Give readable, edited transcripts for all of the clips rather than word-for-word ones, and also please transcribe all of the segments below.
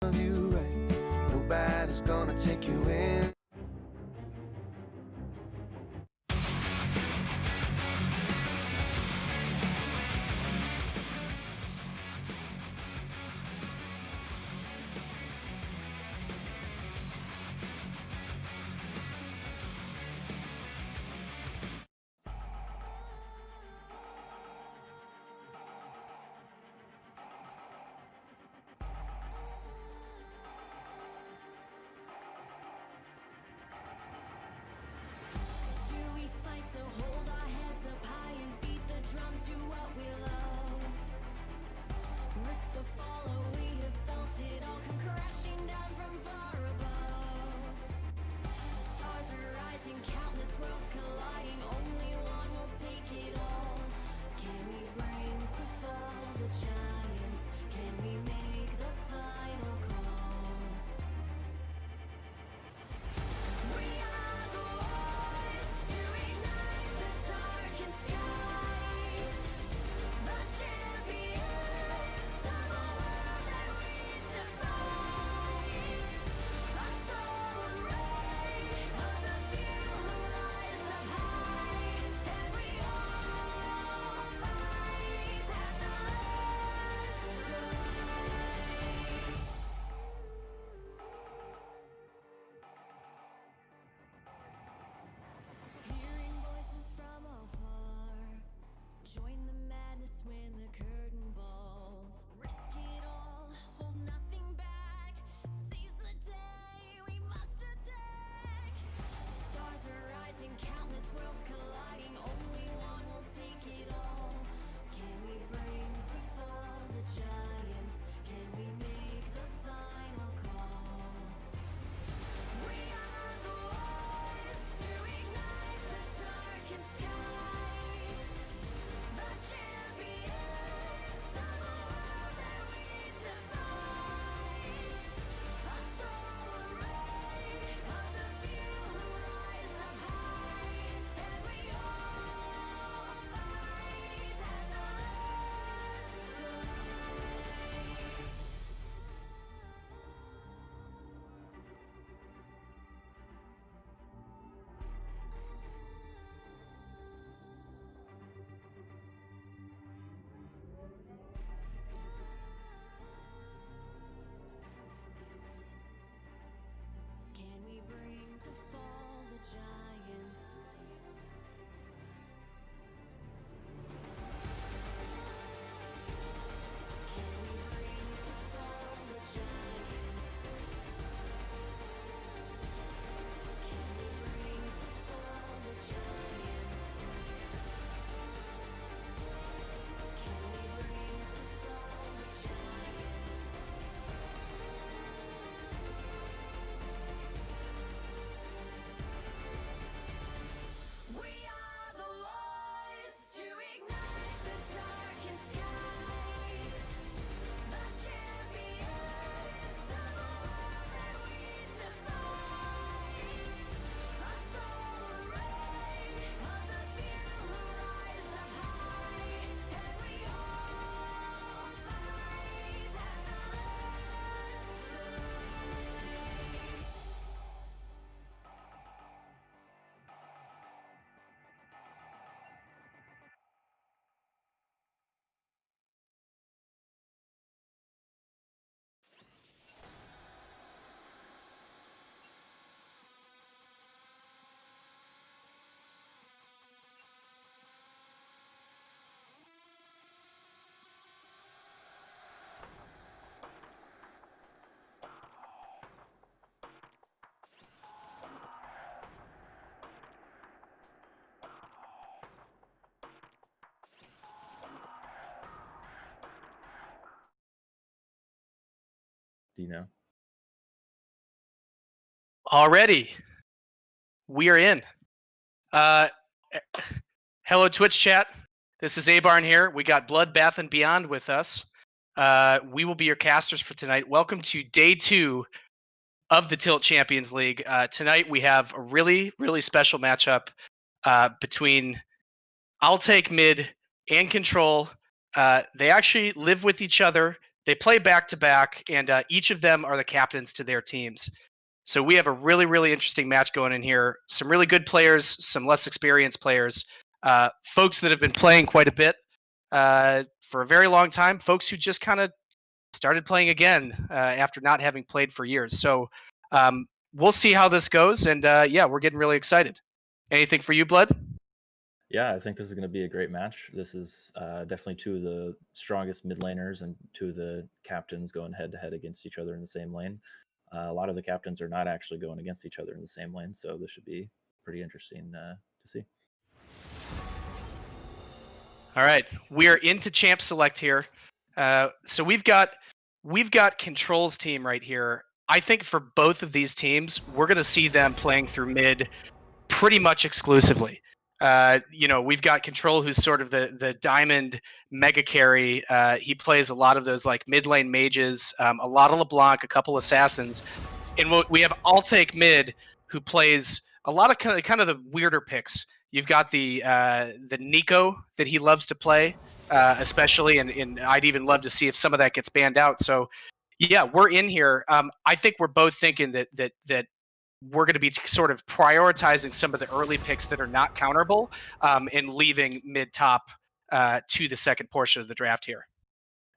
you right. Nobody's gonna take you in. Do you know? Already, we are in. Hello, Twitch chat. This is Abarn here. We got Blood, Bath, and Beyond with us. We will be your casters for tonight. Welcome to day 2 of the Tilt Champions League. Tonight we have a really, really special matchup between I'll Take Mid and Control. They actually live with each other They play back to back, and each of them are the captains to their teams. So we have a really, really interesting match going in here. Some really good players, some less experienced players, folks that have been playing quite a bit for a very long time, folks who just kind of started playing again after not having played for years. So we'll see how this goes, and yeah, we're getting really excited. Anything for you, Blood? Yeah, I think this is going to be a great match. This is definitely two of the strongest mid laners and two of the captains going head to head against each other in the same lane. A lot of the captains are not actually going against each other in the same lane, so this should be pretty interesting to see. All right, we are into champ select here. So we've got controls team right here. I think for both of these teams, we're going to see them playing through mid pretty much exclusively. We've got Control, who's sort of the diamond mega carry. He plays a lot of those like mid lane mages, a lot of LeBlanc, a couple assassins, and we have I'll Take Mid, who plays a lot of kind of the weirder picks. You've got the Nico that he loves to play, especially, and I'd even love to see if some of that gets banned out. So, yeah, we're in here. I think we're both thinking that we're going to be sort of prioritizing some of the early picks that are not counterable, and leaving mid top to the second portion of the draft here.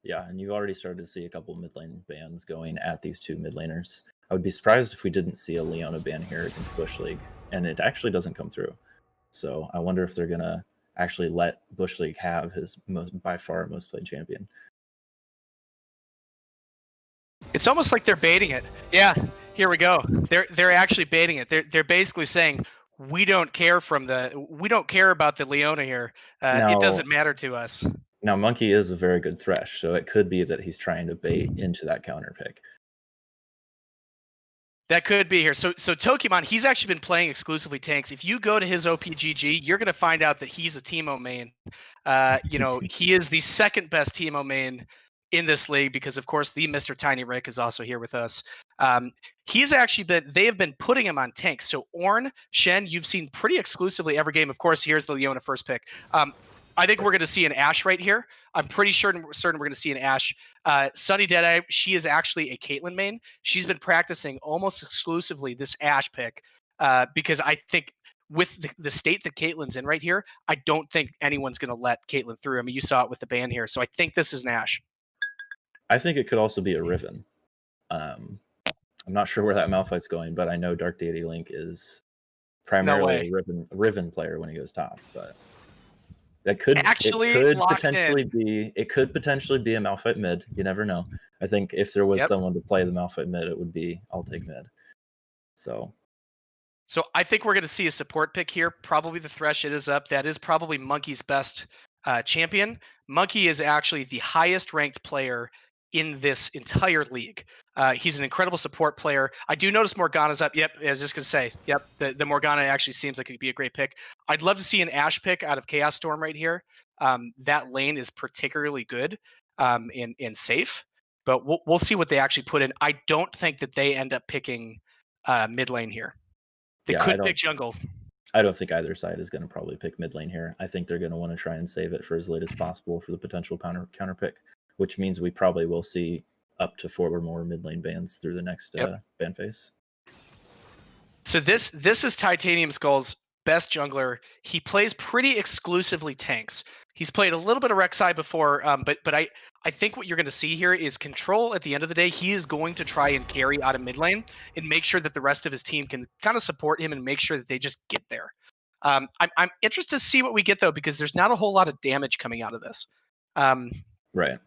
Yeah, and you already started to see a couple mid lane bans going at these two mid laners. I would be surprised if we didn't see a Leona ban here against Bush League, and it actually doesn't come through. So I wonder if they're going to actually let Bush League have his by far most played champion. It's almost like they're baiting it. Yeah, here we go. They're actually baiting it. They're basically saying we don't care about the Leona here. It doesn't matter to us. Now Monkey is a very good Thresh, so it could be that he's trying to bait into that counter pick. That could be here. So Tokimon, he's actually been playing exclusively tanks. If you go to his OPGG, you're going to find out that he's a Teemo main. He is the second best Teemo main in this league because, of course, the Mr. Tiny Rick is also here with us. They have been putting him on tanks. So Ornn, Shen, you've seen pretty exclusively every game. Of course, here's the Leona first pick. I think we're going to see an Ashe right here. I'm pretty certain we're going to see an Ashe. Sunny Deadeye, she is actually a Caitlyn main. She's been practicing almost exclusively this Ashe pick because I think with the state that Caitlyn's in right here, I don't think anyone's going to let Caitlyn through. I mean, you saw it with the ban here. So I think this is an Ashe. I think it could also be a Riven. I'm not sure where that Malphite's going, but I know Dark Deity Link is primarily a Riven player when he goes top, but it could potentially be a Malphite mid. You never know. I think if there was someone to play the Malphite mid, it would be I'll Take Mid. So I think we're going to see a support pick here. Probably the Thresh. It is up. That is probably Monkey's best champion. Monkey is actually the highest ranked player in this entire league. He's an incredible support player. I do notice Morgana's up. Yep, I was just going to say, yep, the Morgana actually seems like it could be a great pick. I'd love to see an Ashe pick out of Chaos Storm right here. That lane is particularly good and safe, but we'll see what they actually put in. I don't think that they end up picking mid lane here. They could pick jungle. I don't think either side is going to probably pick mid lane here. I think they're going to want to try and save it for as late as possible for the potential counter pick, which means we probably will see up to 4 or more mid lane bans through the next ban phase. So this is Titanium Skull's best jungler. He plays pretty exclusively tanks. He's played a little bit of Rek'Sai before, but I think what you're going to see here is Control. At the end of the day, he is going to try and carry out of mid lane and make sure that the rest of his team can kind of support him and make sure that they just get there. I'm interested to see what we get, though, because there's not a whole lot of damage coming out of this. Right.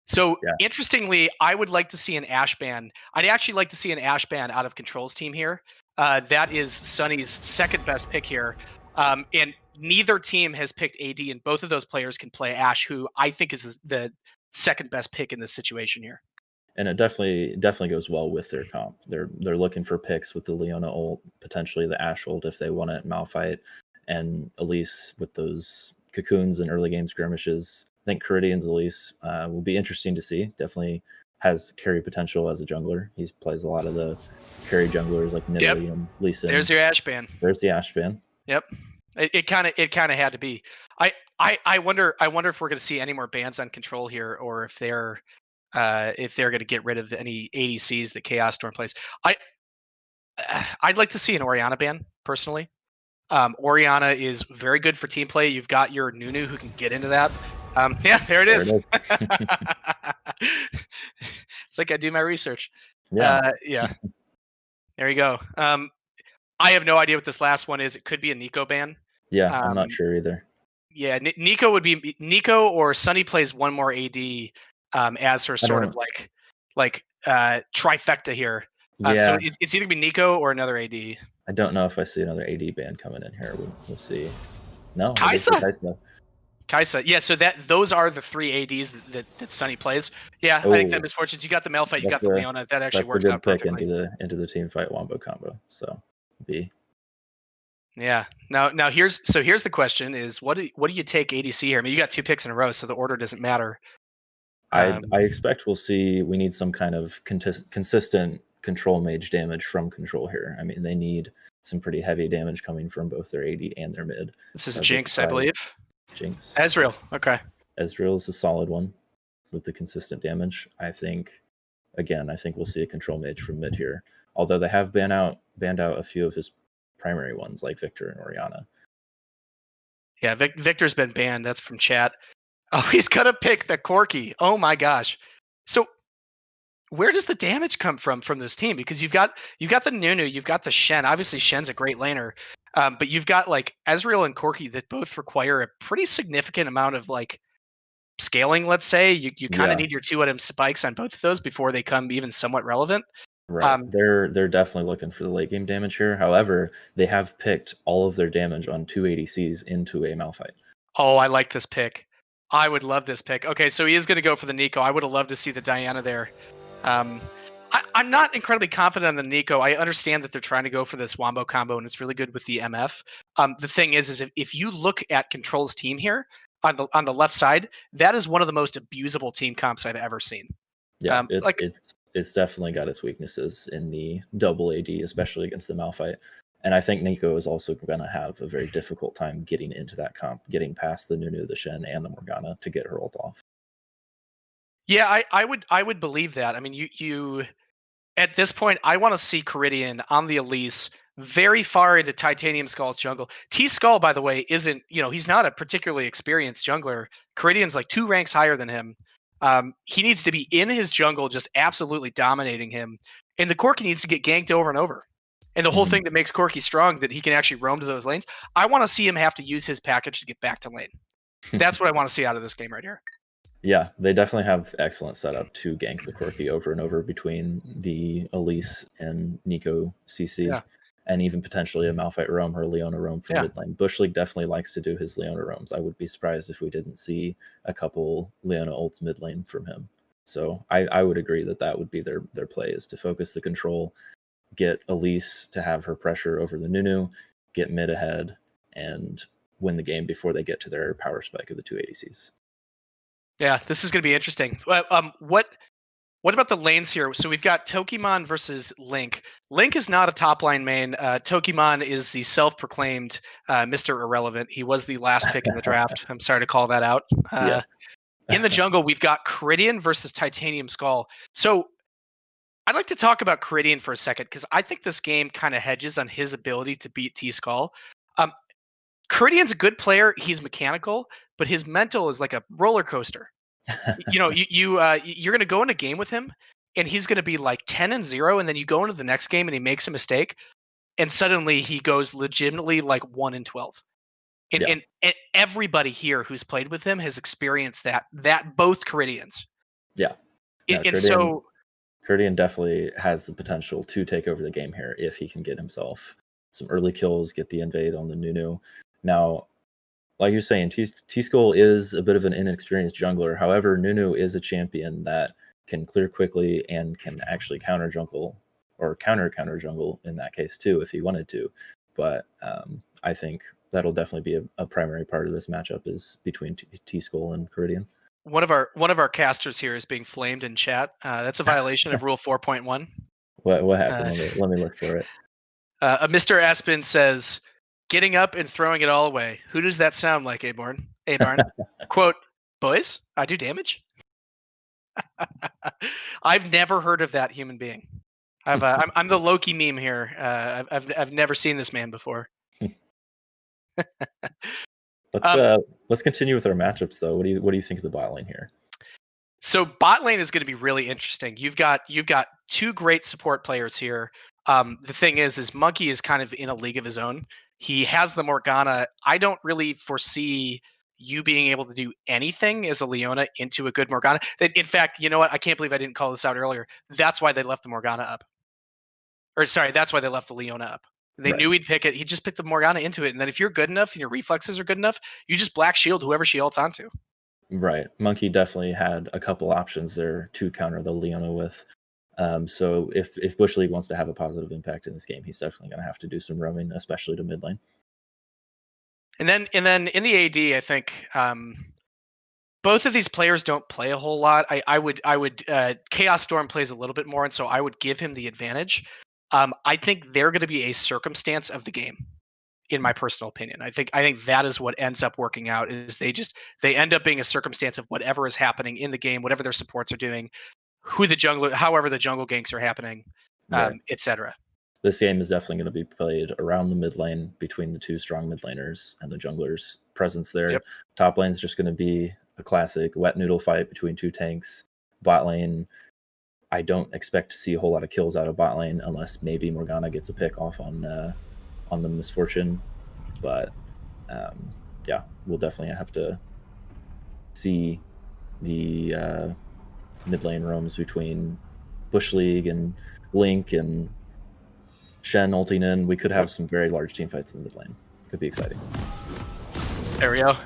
So interestingly, I would like to see an Ashe ban. I'd actually like to see an Ashe ban out of Control's team here. That is Sunny's second best pick here. And neither team has picked AD, and both of those players can play Ashe, who I think is the second best pick in this situation here. And it definitely goes well with their comp. They're looking for picks with the Leona ult, potentially the Ashe ult if they want it, Malphite, and Elise with those cocoons and early game skirmishes. I think Caridian's Elise will be interesting to see. Definitely has carry potential as a jungler. He plays a lot of the carry junglers like Nidalee and Lee Sin. There's your Ashe ban. There's the Ashe ban. Yep. It kind of had to be. I wonder if we're going to see any more bans on Control here, or if they're if they're going to get rid of any ADCs that Chaos Storm plays. I'd like to see an Orianna ban personally. Orianna is very good for team play. You've got your Nunu who can get into that. Yeah, there it is. It's like I do my research. Yeah. Yeah. There you go. I have no idea what this last one is. It could be a Nico ban. Yeah, I'm not sure either. Yeah, Nico would be Nico, or Sunny plays one more AD as her sort of like trifecta here. Yeah. So it's either gonna be Nico or another AD. I don't know if I see another AD ban coming in here. We'll see. No, Kaisa. Yeah, so those are the 3 ADs that Sunny plays. Yeah, I think that Misfortunes. You got the Malphite, you got the Leona. That actually works out perfectly. into the team fight wombo combo. So B. Yeah. Now here's the question: is what do you take ADC here? I mean, you got 2 picks in a row, so the order doesn't matter. I expect we'll see. We need some kind of consistent control mage damage from control here. I mean, they need some pretty heavy damage coming from both their AD and their mid. This is Jinx, I believe. Jinx. Ezreal. Okay. Ezreal is a solid one with the consistent damage. I think we'll see a control mage from mid here. Although they have banned out a few of his primary ones like Victor and Orianna. Yeah, Victor's been banned. That's from chat. Oh, he's gonna pick the Corki. Oh my gosh. So where does the damage come from this team? Because you've got the Nunu, you've got the Shen. Obviously, Shen's a great laner, but you've got like Ezreal and Corki that both require a pretty significant amount of like scaling. Let's say you kind of need your 2 item spikes on both of those before they come even somewhat relevant. Right. They're definitely looking for the late game damage here. However, they have picked all of their damage on 2 ADCs into a Malphite. Oh, I like this pick. I would love this pick. Okay, so he is going to go for the Nico. I would have loved to see the Diana there. I'm not incredibly confident on the Nico. I understand that they're trying to go for this wombo combo, and it's really good with the MF. The thing is if you look at Control's team here on the left side, that is one of the most abusable team comps I've ever seen. Yeah, it's definitely got its weaknesses in the double AD, especially against the Malphite. And I think Nico is also going to have a very difficult time getting into that comp, getting past the Nunu, the Shen, and the Morgana to get her ult off. Yeah, I would believe that. I mean, you at this point, I want to see Caridian on the Elise very far into Titanium Skull's jungle. T Skull, by the way, isn't, he's not a particularly experienced jungler. Caridian's like 2 ranks higher than him. He needs to be in his jungle, just absolutely dominating him. And the Corki needs to get ganked over and over. And the whole thing that makes Corki strong, that he can actually roam to those lanes, I want to see him have to use his package to get back to lane. That's what I want to see out of this game right here. Yeah, they definitely have excellent setup to gank the Corki over and over between the Elise and Nico CC, and even potentially a Malphite roam or a Leona roam from mid lane. Bush League definitely likes to do his Leona roams. I would be surprised if we didn't see a couple Leona ults mid lane from him. So I would agree that would be their play, is to focus the control, get Elise to have her pressure over the Nunu, get mid ahead, and win the game before they get to their power spike of the 2 ADCs. Yeah, this is going to be interesting. What about the lanes here? So we've got Tokimon versus Link. Link is not a top line main. Tokimon is the self-proclaimed Mr. Irrelevant. He was the last pick in the draft. I'm sorry to call that out. Yes. In the jungle, we've got Caridian versus Titanium Skull. So I'd like to talk about Caridian for a second, because I think this game kind of hedges on his ability to beat T-Skull. Caridian's a good player. He's mechanical, but his mental is like a roller coaster. You're going to go in a game with him, and he's going to be like 10-0, and then you go into the next game and he makes a mistake, and suddenly he goes legitimately like 1-12. And everybody here who's played with him has experienced that both Caridians. Yeah. So Caridian definitely has the potential to take over the game here if he can get himself some early kills, get the invade on the Nunu. Now, like you're saying, T-Skull is a bit of an inexperienced jungler. However, Nunu is a champion that can clear quickly and can actually counter jungle, or counter jungle in that case too, if he wanted to. But I think that'll definitely be a primary part of this matchup, is between T-Skull and Caridian. One of our casters here is being flamed in chat. That's a violation of Rule 4.1. What happened? Let me look for it. Mr. Aspen says, "Getting up and throwing it all away. Who does that sound like, Abarn? Quote, boys, I do damage." I've never heard of that human being. I'm the Loki meme here. I've never seen this man before. Let's continue with our matchups though. What do you think of the bot lane here? So bot lane is going to be really interesting. You've got two great support players here. The thing is Monkey is kind of in a league of his own. He has the Morgana. I don't really foresee you being able to do anything as a Leona into a good Morgana. In fact, you know what? I can't believe I didn't call this out earlier. That's why they left the Morgana up. Or sorry, that's why they left the Leona up. They knew he'd pick it. He just picked the Morgana into it. And then if you're good enough and your reflexes are good enough, you just black shield whoever she ults onto. Right. Monkey definitely had a couple options there to counter the Leona with. So if Bush League wants to have a positive impact in this game, he's definitely going to have to do some roaming, especially to mid lane. And then in the AD, I think both of these players don't play a whole lot. I would Chaos Storm plays a little bit more, and so I would give him the advantage. I think they're going to be a circumstance of the game, in my personal opinion. I think that is what ends up working out. Is they end up being a circumstance of whatever is happening in the game, whatever their supports are doing, however the jungle ganks are happening, etc. This game is definitely going to be played around the mid lane between the two strong mid laners and the jungler's presence there. Yep. Top lane is just going to be a classic wet noodle fight between two tanks. Bot lane, I don't expect to see a whole lot of kills out of bot lane unless maybe Morgana gets a pick off on the Misfortune. But yeah, we'll definitely have to see the mid lane roams between Bush League and Link and Shen ulting in. We could have some very large team fights in the mid lane. Could be exciting. There we go.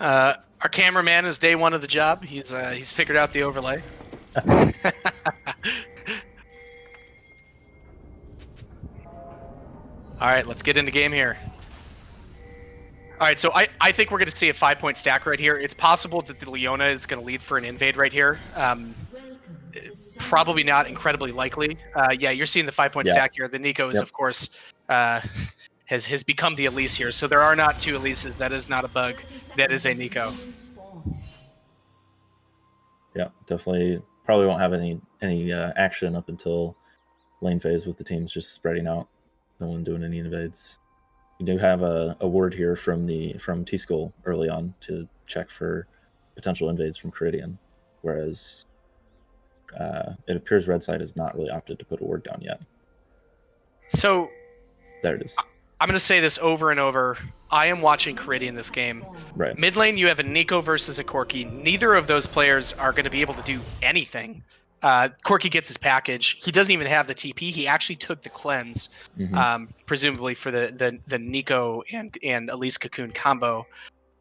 Our cameraman is day one of the job. He's figured out the overlay. All right, let's get into game here. All right, so I think we're going to see a 5-point stack right here. It's possible that the Leona is going to lead for an invade right here. Probably not incredibly likely. Yeah, you're seeing the 5-point stack here. The Nico is, of course, has become the Elise here. So there are not two Elises. That is not a bug. That is a Nico. Yeah, definitely. Probably won't have any action up until lane phase with the teams just spreading out. No one doing any invades. You do have a word here from T-Skull early on to check for potential invades from Caridian, whereas it appears Red Side has not really opted to put a word down yet. So there it is. I'm going to say this over and over. I am watching Caridian this game. Right. Mid lane, you have a Nico versus a Corki. Neither of those players are going to be able to do anything. Corki gets his package. He doesn't even have the TP. He actually took the cleanse, presumably for the Nico and Elise Cocoon combo.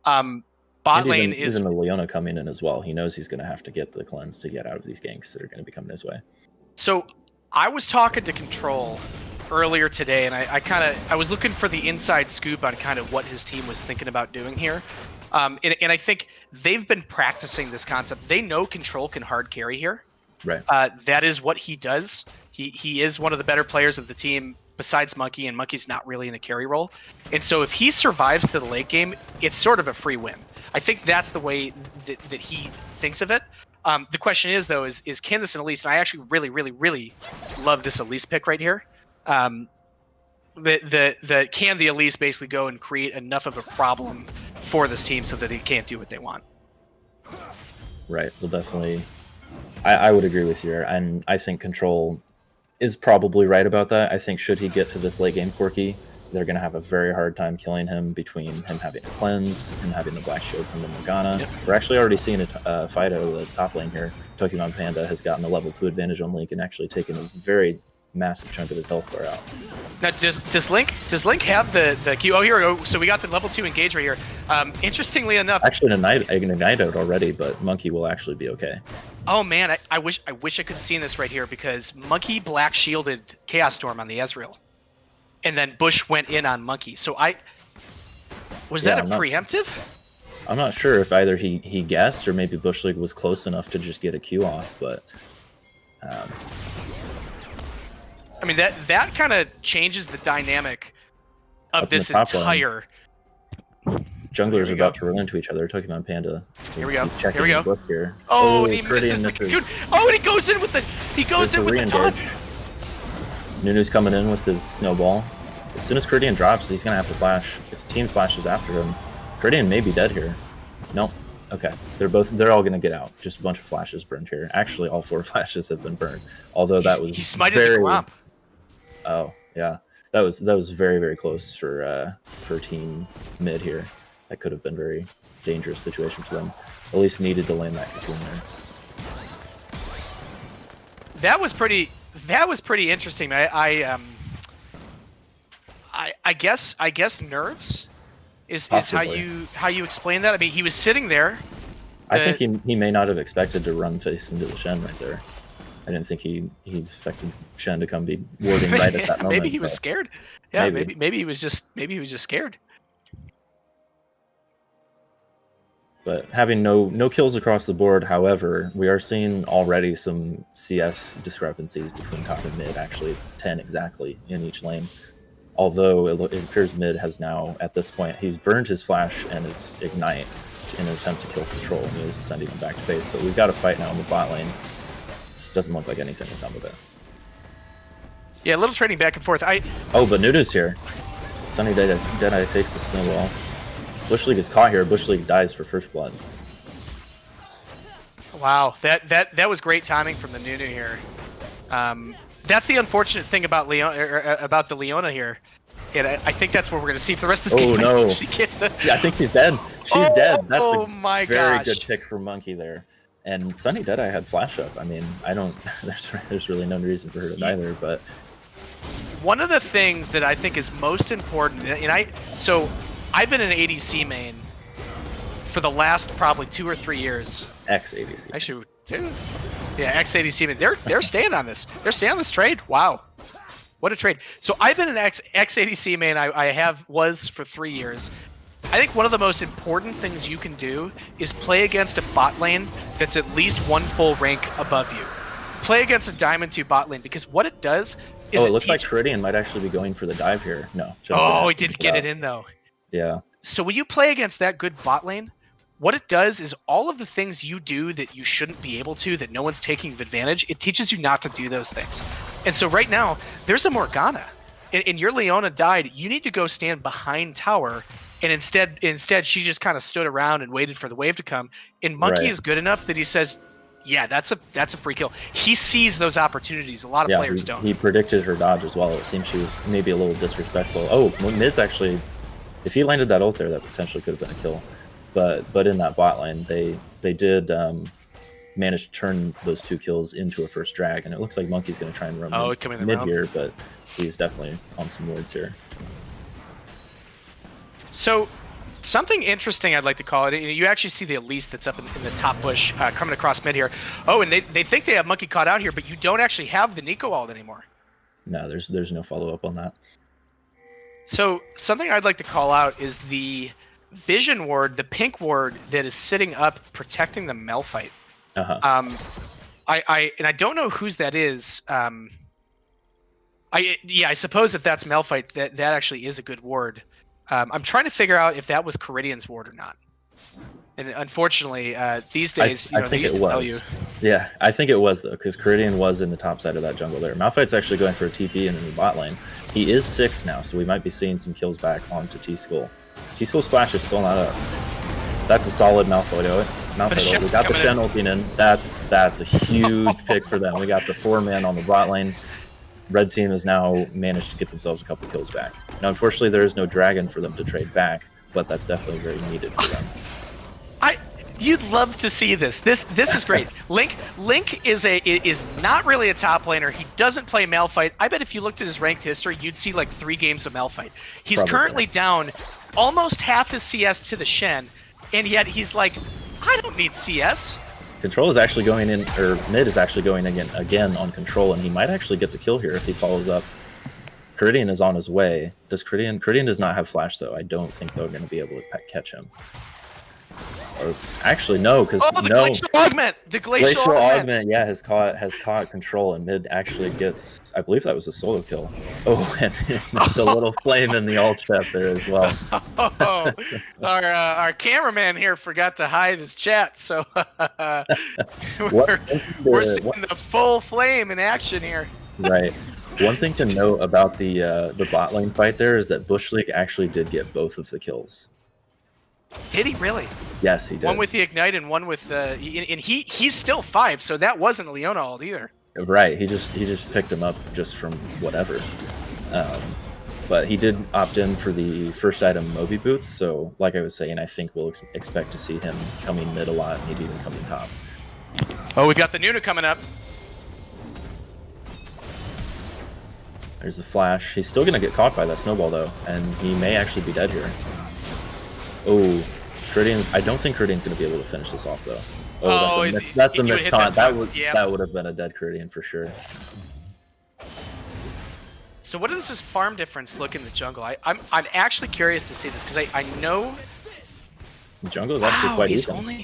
Bot lane is even the Leona coming in as well. He knows he's going to have to get the cleanse to get out of these ganks that are going to be coming his way. So I was talking to Control earlier today, and I was looking for the inside scoop on kind of what his team was thinking about doing here. And I think they've been practicing this concept. They know Control can hard carry here. Right. That is what he does. He is one of the better players of the team besides Monkey, and Monkey's not really in a carry role. And so if he survives to the late game, it's sort of a free win. I think that's the way that he thinks of it. The question is, though, is can this an Elise? And I actually really, really, really love this Elise pick right here. Can the Elise basically go and create enough of a problem for this team so that they can't do what they want? Right. Well, definitely. I would agree with you, and I think Control is probably right about that. I think should he get to this late game Corki, they're going to have a very hard time killing him between him having a cleanse and having the black shield from the Morgana. Yep. We're actually already seeing a fight out of the top lane here. Pokemon Panda has gotten a level 2 advantage on Link and actually taken a very massive chunk of his health bar out. Now, does Link have the Q? Oh, here we go. So we got the level 2 engage right here. Interestingly enough, actually an ignite out already, but Monkey will actually be okay. Oh man, I wish I could have seen this right here, because Monkey black shielded Chaos Storm on the Ezreal, and then Bush went in on Monkey. So was that a preemptive? I'm not sure if either he guessed or maybe Bush League was close enough to just get a Q off, but. I mean, that kind of changes the dynamic of this entire. junglers are about to run into each other. Talking about Panda. Here we go. Here we go. Here. Oh, and he misses the dude. Oh, and he goes in with the the taunt. Nunu's coming in with his snowball. As soon as Caridian drops, he's gonna have to flash. If the team flashes after him, Caridian may be dead here. Nope. Okay. They're all gonna get out. Just a bunch of flashes burned here. Actually, all 4 flashes have been burned. Although that was he smited the Gromp. Oh yeah, that was very, very close for team mid here. That could have been a very dangerous situation for them. At least needed to land that cocoon there. That was pretty interesting. I guess nerves is how you explain that. I mean, he was sitting there. I think he may not have expected to run face into the Shen right there. I didn't think he expected Shen to come be warding right at that moment. Maybe he was scared. Yeah, maybe he was just scared. But having no kills across the board, however, we are seeing already some CS discrepancies between top and mid, actually 10 exactly in each lane. Although it appears mid has now, at this point, he's burned his flash and his ignite in an attempt to kill control, and he is sending him back to base. But we've got a fight now in the bot lane. Doesn't look like anything will come of it. Yeah, a little trading back and forth. Oh, but Nunu's here. Sunny Deadeye takes the snowball. Bush League is caught here. Bush League dies for first blood. Wow, that was great timing from the Nunu here. That's the unfortunate thing about the Leona here. And I think that's what we're going to see for the rest of this game. Oh no! She gets the... I think she's dead. She's dead. That's my very good pick for Monkey there. And Sunny Deadeye had flash up. I mean, I don't. There's really no reason for her to die there. But one of the things that I think is most important, and I've been an ADC main for the last probably 2 or 3 years. X-ADC. Actually, yeah, X-ADC main. They're staying on this. They're staying on this trade. Wow, what a trade. So I've been an X-ADC main. I was for 3 years. I think one of the most important things you can do is play against a bot lane that's at least 1 full rank above you. Play against a Diamond 2 bot lane, because what it does is it looks like Caridian might actually be going for the dive here. No. Oh, he didn't get it in though. Yeah. So when you play against that good bot lane, what it does is all of the things you do that you shouldn't be able to, that no one's taking advantage, it teaches you not to do those things. And so right now, there's a Morgana. And your Leona died. You need to go stand behind tower. And instead, she just kind of stood around and waited for the wave to come. And Monkey is good enough that he says, yeah, that's a free kill. He sees those opportunities. A lot of players don't. He predicted her dodge as well. It seems she was maybe a little disrespectful. Oh, mid's actually... If he landed that ult there, that potentially could have been a kill. But in that bot lane, they did manage to turn those 2 kills into a first drag, and it looks like Monkey's going to try and run mid here, but he's definitely on some wards here. So something interesting I'd like to call it, you actually see the Elise that's up in the top bush coming across mid here. Oh, and they think they have Monkey caught out here, but you don't actually have the Nico ult anymore. No, there's no follow-up on that. So something I'd like to call out is the vision ward, the pink ward that is sitting up protecting the Malphite. I don't know whose that is. I suppose if that's Malphite, that actually is a good ward. I'm trying to figure out if that was Caridian's ward or not. And unfortunately, these days, they used to tell you. Yeah, I think it was, though, because Caridian was in the top side of that jungle there. Malphite's actually going for a TP in the bot lane. He is 6 now, so we might be seeing some kills back onto T-Skull. T-Skull's flash is still not up. That's a solid Malphite ult. We got the Shen ulting in. That's a huge pick for them. We got the 4-man on the bot lane. Red team has now managed to get themselves a couple kills back. Now, unfortunately, there is no dragon for them to trade back, but that's definitely very needed for them. You'd love to see this. This is great. Link is not really a top laner. He doesn't play Malphite. I bet if you looked at his ranked history, you'd see like 3 games of Malphite. He's currently down almost half his CS to the Shen, and yet he's like, I don't need CS. Control is actually going in, or mid is actually going again on control, and he might actually get the kill here if he follows up. Caridian is on his way. Caridian does not have flash, though. I don't think they're going to be able to catch him. Or actually, no, because the glacial augment. The glacial augment. Yeah, has caught control, and mid actually gets. I believe that was a solo kill. Oh, and there's a little flame in the alt chat there as well. Oh, our cameraman here forgot to hide his chat, so we're seeing the full flame in action here. Right. One thing to note about the bot lane fight there is that Bush League actually did get both of the kills. Did he really? Yes, he did. One with the ignite and one with and he's still 5, so that wasn't a Leona ult either. Right. He just picked him up just from whatever. But he did opt in for the first item Moby boots. So like I was saying, I think we'll expect to see him coming mid a lot, maybe even coming top. Oh, we've got the Nuna coming up. There's the flash. He's still gonna get caught by that snowball though, and he may actually be dead here. Oh, Caridian! I don't think Caridian's going to be able to finish this off, though. Oh, that's a missed taunt. That would have been a dead Caridian for sure. So what does this farm difference look in the jungle? I'm actually curious to see this, because I know... The jungle is actually quite even.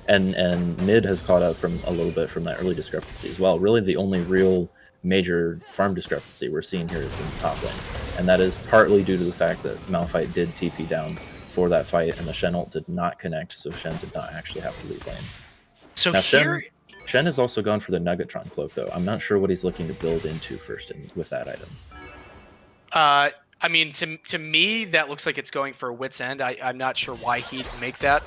And mid has caught up from a little bit from that early discrepancy as well. Really, the only real major farm discrepancy we're seeing here is in the top lane. And that is partly due to the fact that Malphite did TP down for that fight, and the Shen ult did not connect, so Shen did not actually have to leave lane. So now, here... Shen has also gone for the Nuggetron cloak, though. I'm not sure what he's looking to build into first with that item. I mean, to me, that looks like it's going for a Wit's End. I'm not sure why he'd make that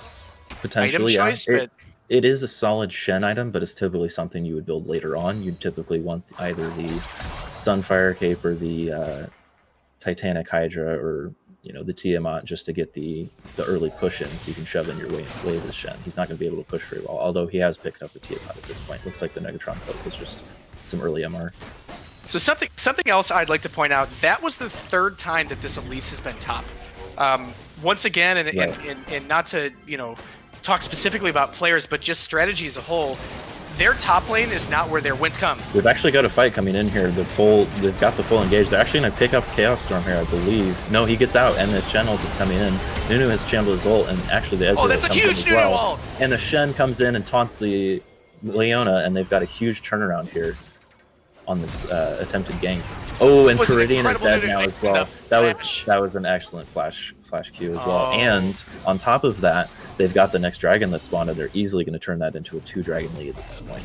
potentially item choice, but... It is a solid Shen item, but it's typically something you would build later on. You'd typically want either the Sunfire Cape or the Titanic Hydra, or the Tiamat, just to get the early push in, so you can shove in your wave as Shen. He's not going to be able to push very well, although he has picked up the Tiamat at this point. Looks like the Negatron cloak was just some early MR. So something else I'd like to point out, that was the 3rd time that this Elise has been top. Once again, and not to talk specifically about players, but just strategy as a whole, their top lane is not where their wins come. We've actually got a fight coming in here. They've got the full engage. They're actually going to pick up Chaos Storm here, I believe. No, he gets out, and the Shen ult is coming in. Nunu has channeled his ult, and actually the Ezreal that's a comes huge in as well. ult! And the Shen comes in and taunts the Leona, and they've got a huge turnaround here on this attempted gank. Oh, and Caridian is dead now as well. That was an excellent flash Q as well. And on top of that, they've got the next dragon that spawned, and they're easily going to turn that into a 2-dragon lead at this point.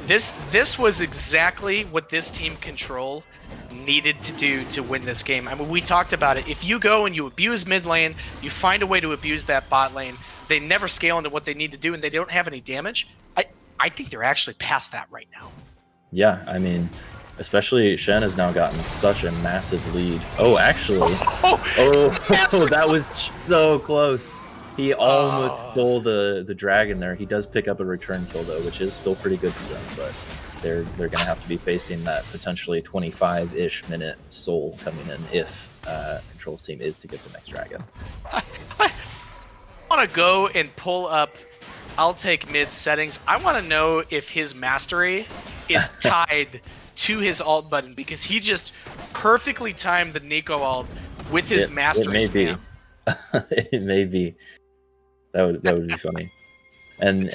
This was exactly what this team Control needed to do to win this game. I mean, we talked about it. If you go and you abuse mid lane, you find a way to abuse that bot lane, they never scale into what they need to do, and they don't have any damage. I think they're actually past that right now. Yeah, I mean, especially Shen has now gotten such a massive lead. Oh, actually, that was so close. He almost stole the dragon there. He does pick up a return kill though, which is still pretty good for them, but they're going to have to be facing that potentially 25-ish minute soul coming in if Control's team is to get the next dragon. I want to go and pull up I'll take mid settings. I want to know if his mastery is tied to his alt button, because he just perfectly timed the Nico alt with his mastery spam. It may be. That would be funny. And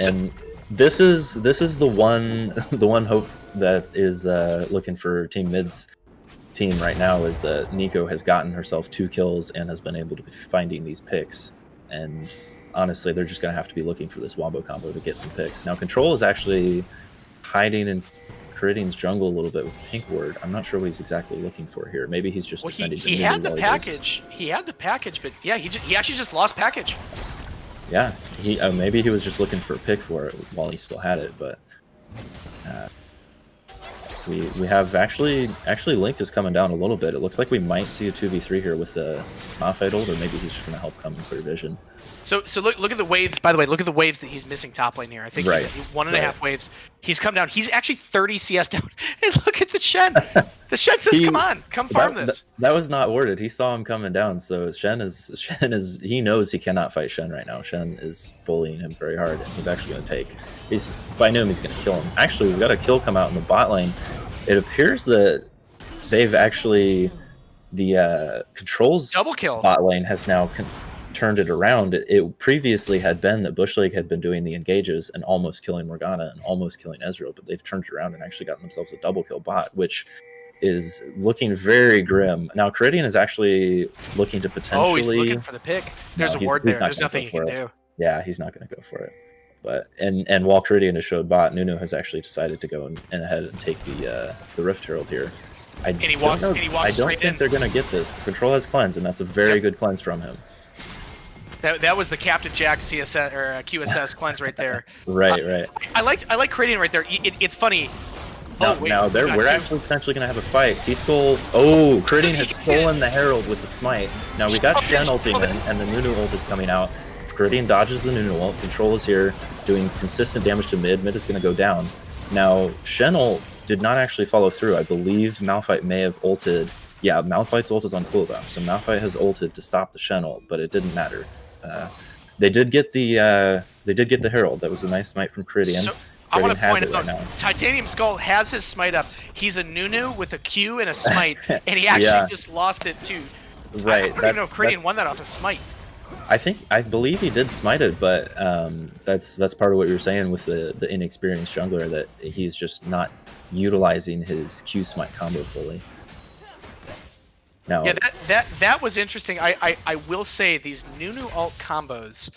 this is the one hope that is looking for Team Mid's team right now, is that Nico has gotten herself 2 kills and has been able to be finding these picks. And honestly, they're just going to have to be looking for this wombo combo to get some picks. Now, Control is actually hiding in Caridian's jungle a little bit with Pink Ward. I'm not sure what he's exactly looking for here. Maybe he's just defending. He had the package. He had the package, but yeah, he actually just lost package. Yeah, maybe he was just looking for a pick for it while he still had it, but we have actually Link is coming down a little bit. It looks like we might see a 2v3 here with the Malphite ult, or maybe he's just going to help come in clear vision. So look at the waves. By the way, look at the waves that he's missing top lane here. I think he's at 1.5 waves. He's come down. He's actually 30 CS down. And look at the Shen. The Shen says, "Come on, come farm this." That was not worded. He saw him coming down. So Shen is he knows he cannot fight Shen right now. Shen is bullying him very hard, and he's actually going to take. If I knew him, he's going to kill him. Actually, we've got a kill come out in the bot lane. It appears that they've actually the Control's double kill bot lane has now turned it around. It previously had been that Bush League had been doing the engages and almost killing Morgana and almost killing Ezreal, but they've turned it around and actually gotten themselves a double kill bot, which is looking very grim. Now Caridian is actually looking to potentially... Oh, he's looking for the pick. There's a ward there. There's nothing he can do. Yeah, he's not going to go for it. But and while Caridian has showed bot, Nunu has actually decided to go and ahead and take the Rift Herald here. I don't think they're going to get this. Control has cleanse, and that's a very good cleanse from him. That was the Captain Jack CSS or QSS cleanse right there. Right. I like Caridian right there. It's funny. Now we're actually potentially going to have a fight. T-Skull. Oh, Caridian has stolen the Herald with the smite. Now we got Shen ulting in, and the Nunu ult is coming out. Caridian dodges the Nunu ult. Control is here, doing consistent damage to mid. Mid is going to go down. Now Shen ult did not actually follow through. I believe Malphite may have ulted. Yeah, Malphite's ult is on cooldown, so Malphite has ulted to stop the Shen ult, but it didn't matter. They did get the Herald. That was a nice smite from Caridian. So, I want to point out, Titanium Skull has his smite up. He's a Nunu with a Q and a smite, and he actually just lost it too. Right. I don't even know if Caridian won that off a smite. I believe he did smite it, but that's part of what you're saying with the inexperienced jungler, that he's just not utilizing his Q smite combo fully. Now, yeah, that was interesting. I will say these Nunu ult combos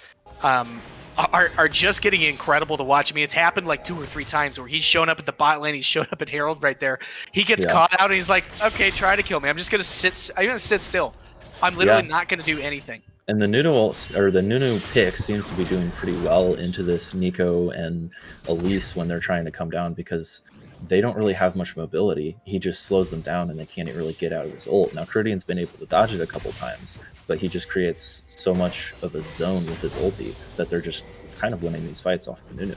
are just getting incredible to watch. I mean, it's happened like 2 or 3 times where he's shown up at the bot lane, he's shown up at Herald right there. He gets caught out and he's like, okay, try to kill me. I'm gonna sit still. I'm literally not gonna do anything. And the Nunu ult, or the Nunu pick, seems to be doing pretty well into this Nico and Elise when they're trying to come down, because they don't really have much mobility. He just slows them down and they can't really get out of his ult. Now Caridian's been able to dodge it a couple times, but he just creates so much of a zone with his ulti that they're just kind of winning these fights off of Nunu.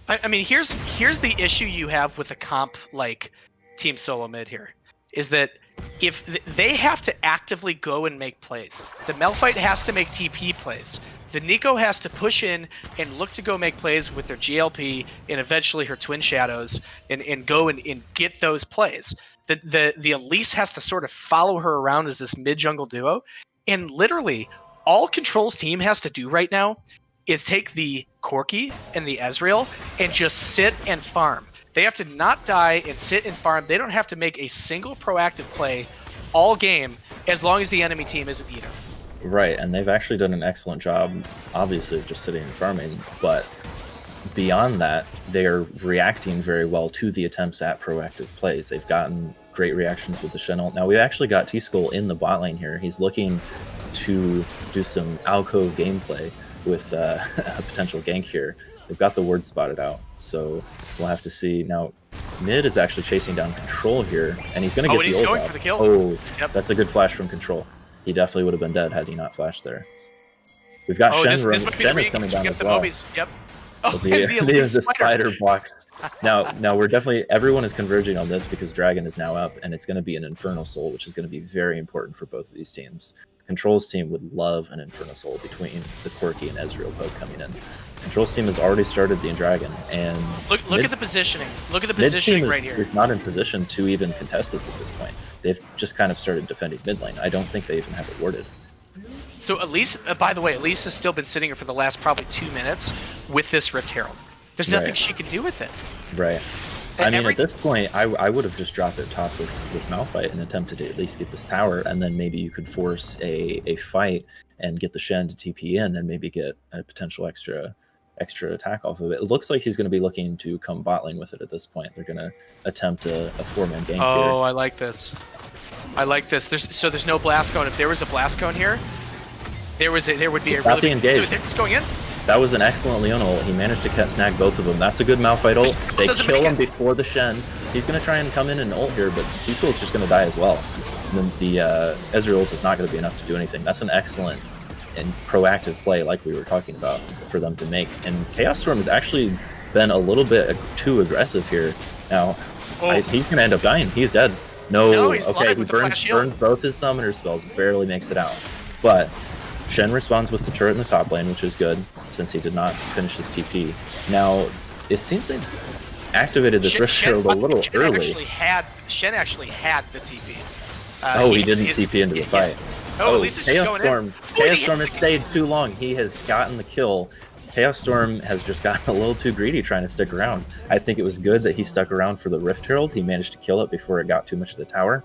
I mean, here's the issue you have with a comp like Team Solo Mid here, is that if they have to actively go and make plays, the Malphite has to make TP plays. The Nico has to push in and look to go make plays with their GLP and eventually her Twin Shadows and go and get those plays. The Elise has to sort of follow her around as this mid-jungle duo. And literally, all Control's team has to do right now is take the Corki and the Ezreal and just sit and farm. They have to not die and sit and farm. They don't have to make a single proactive play all game as long as the enemy team isn't eating. Right, and they've actually done an excellent job, obviously, of just sitting and farming, but beyond that, they are reacting very well to the attempts at proactive plays. They've gotten great reactions with the Shen ult. Now, we actually got T-Skull in the bot lane here. He's looking to do some alcove gameplay with a potential gank here. They've got the word spotted out, so we'll have to see. Now, mid is actually chasing down Control here, and he's going to get the ult going out. for the kill. Oh, that's a good flash from Control. He definitely would have been dead had he not flashed there. We've got Shen is coming down as well. Yep. Oh, the spider blocks. Now we're definitely, everyone is converging on this because Dragon is now up, and it's going to be an Infernal Soul, which is going to be very important for both of these teams. Control's team would love an Infernal Soul between the Corki and Ezreal poke coming in. Control's team has already started the Dragon, and look at the positioning. Look at the positioning right here. It's not in position to even contest this at this point. They've just kind of started defending mid lane. I don't think they even have it warded. So Elise, by the way, Elise has still been sitting here for the last probably 2 minutes with this Rift Herald. There's nothing she can do with it. Right. I mean, at this point, I would have just dropped it top with Malphite and attempted to at least get this tower, and then maybe you could force a fight and get the Shen to TP in and maybe get a potential extra attack off of it. It looks like he's going to be looking to come bot lane with it at this point. They're going to attempt a 4-man gank here. Oh, I like this. I like this. There's no blast cone. If there was a blast cone here, there would be a really big... So it's going in? That was an excellent Leona ult. He managed to snag both of them. That's a good Malphite ult. They kill him before the Shen. He's going to try and come in and ult here, but T-Skull is just going to die as well. And the Ezreal ult is not going to be enough to do anything. That's an excellent and proactive play like we were talking about for them to make. And Chaos Storm has actually been a little bit too aggressive here. Now, he's going to end up dying. He's dead. No, okay, he burns both his summoner spells, barely makes it out. But Shen responds with the turret in the top lane, which is good, since he did not finish his TP. Now, it seems they've activated this Rift Herald a little early. Shen actually had the TP. He didn't TP into the fight. Oh, at least it's just going in. Chaos Storm has stayed too long. He has gotten the kill. Chaos Storm has just gotten a little too greedy trying to stick around. I think it was good that he stuck around for the Rift Herald. He managed to kill it before it got too much of the tower,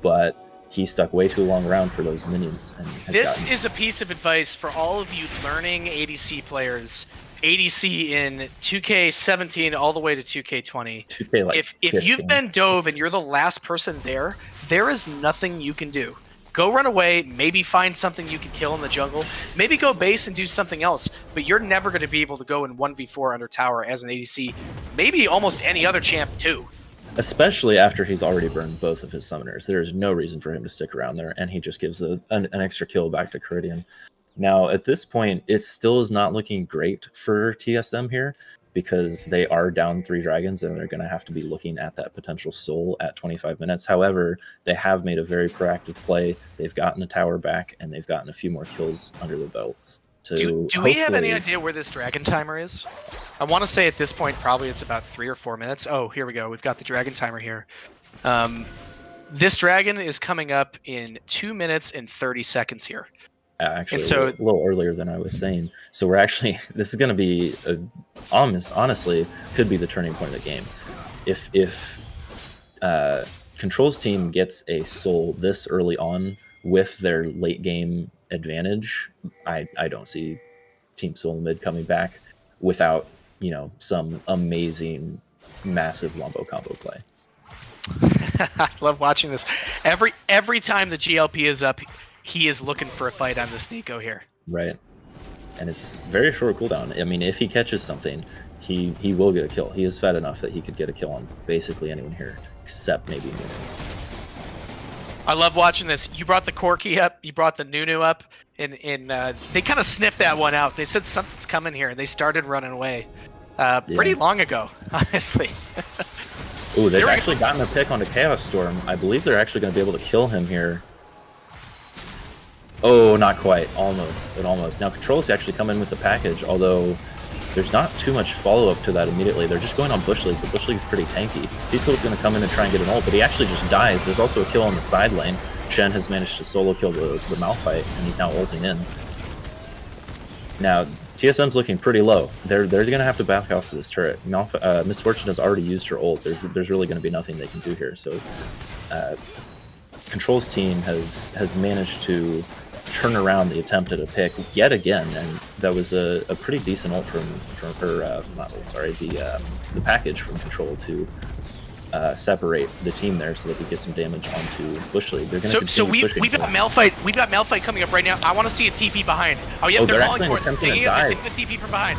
but he stuck way too long around for those minions. And this is a piece of advice for all of you learning ADC players. ADC in 2K17 all the way to 2K20. 2K, like, if you've been dove and you're the last person there is nothing you can do. Go run away, maybe find something you can kill in the jungle, maybe go base and do something else, but you're never going to be able to go in 1v4 under tower as an ADC, maybe almost any other champ too. Especially after he's already burned both of his summoners. There is no reason for him to stick around there, and he just gives an extra kill back to Caridian. Now, at this point, it still is not looking great for TSM here, because they are down 3 dragons, and they're going to have to be looking at that potential soul at 25 minutes. However, they have made a very proactive play. They've gotten the tower back, and they've gotten a few more kills under the belts. Do we have any idea where this dragon timer is? I want to say at this point, probably it's about 3 or 4 minutes. Oh, here we go. We've got the dragon timer here. This dragon is coming up in 2 minutes and 30 seconds here. Actually, so, a little earlier than I was saying. So we're actually, this is going to be, honestly, could be the turning point of the game. If Control's team gets a soul this early on with their late game advantage, I don't see Team Soul Mid coming back without, you know, some amazing, massive Wombo combo play. I love watching this. Every time the GLP is up, he is looking for a fight on this Nico here. Right. And it's very short cooldown. I mean, if he catches something, he will get a kill. He is fed enough that he could get a kill on basically anyone here, except maybe me. I love watching this. You brought the Corki up, you brought the Nunu up, and they kind of sniffed that one out. They said something's coming here, and they started running away pretty long ago, honestly. Ooh, they've actually gotten a pick onto Chaos Storm. I believe they're actually going to be able to kill him here. Oh, not quite. Almost. Now, Control's actually come in with the package, although there's not too much follow-up to that immediately. They're just going on Bush League. The Bush League is pretty tanky. T-Skill's going to come in and try and get an ult, but he actually just dies. There's also a kill on the side lane. Shen has managed to solo kill the Malphite, and he's now ulting in. Now, TSM's looking pretty low. They're going to have to back off this turret. Misfortune has already used her ult. There's really going to be nothing they can do here. So, Control's team has managed to turn around the attempt at a pick yet again, and that was a pretty decent ult from her, not ult, sorry, the package from Control to separate the team there so that we get some damage onto Bush League. They're going to so we've got Malphite coming up right now. I want to see a TP behind. Oh yeah, they're calling for it. They're taking the TP from behind.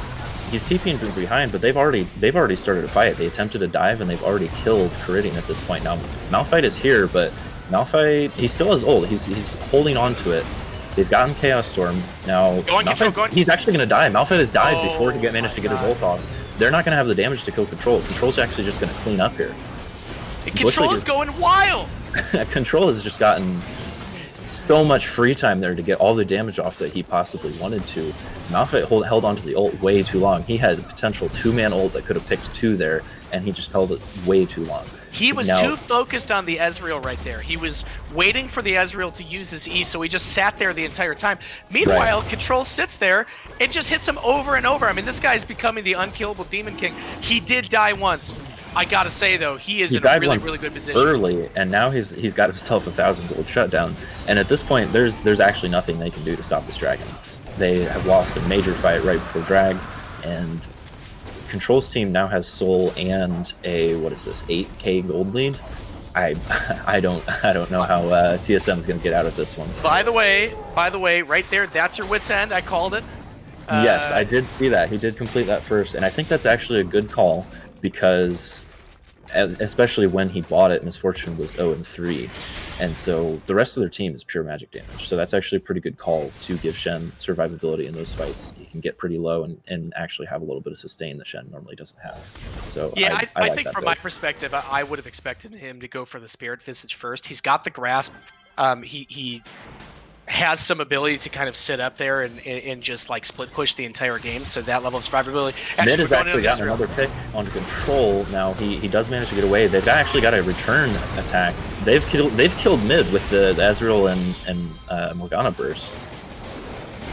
He's TPing from behind, but they've already started a fight. They attempted to dive and they've already killed Caridian at this point. Now Malphite is here, but Malphite, he still has ult. He's holding on to it. They've gotten Chaos Storm. Now, he's actually going to die. Malphite has died before he managed to get his ult off. They're not going to have the damage to kill Control. Control's actually just going to clean up here. Control is going wild! Control has just gotten so much free time there to get all the damage off that he possibly wanted to. Malphite held onto the ult way too long. He had a potential 2-man ult that could have picked 2 there, and he just held it way too long. He was too focused on the Ezreal right there. He was waiting for the Ezreal to use his E, so he just sat there the entire time. Meanwhile, Control sits there and just hits him over and over. I mean, this guy's becoming the unkillable Demon King. He did die once. I gotta say though, he is in a really good position. Early, and now he's got himself a 1,000 gold shutdown. And at this point, there's actually nothing they can do to stop this dragon. They have lost a major fight right before drag, and Control's team now has Soul and a 8k gold lead. I don't know how TSM is going to get out of this one. By the way, right there, that's your wit's end. I called it. Yes, I did see that. He did complete that first, and I think that's actually a good call because, especially when he bought it, Misfortune was 0-3, and so the rest of their team is pure magic damage. So that's actually a pretty good call to give Shen survivability in those fights. He can get pretty low and actually have a little bit of sustain that Shen normally doesn't have. So yeah, I think from my perspective, I would have expected him to go for the Spirit Visage first. He's got the grasp. He has some ability to kind of sit up there and just like split push the entire game. So that level of survivability. Mid has actually gotten another pick on control. Now he does manage to get away. They've actually got a return attack. They've killed mid with the Ezreal and Morgana burst.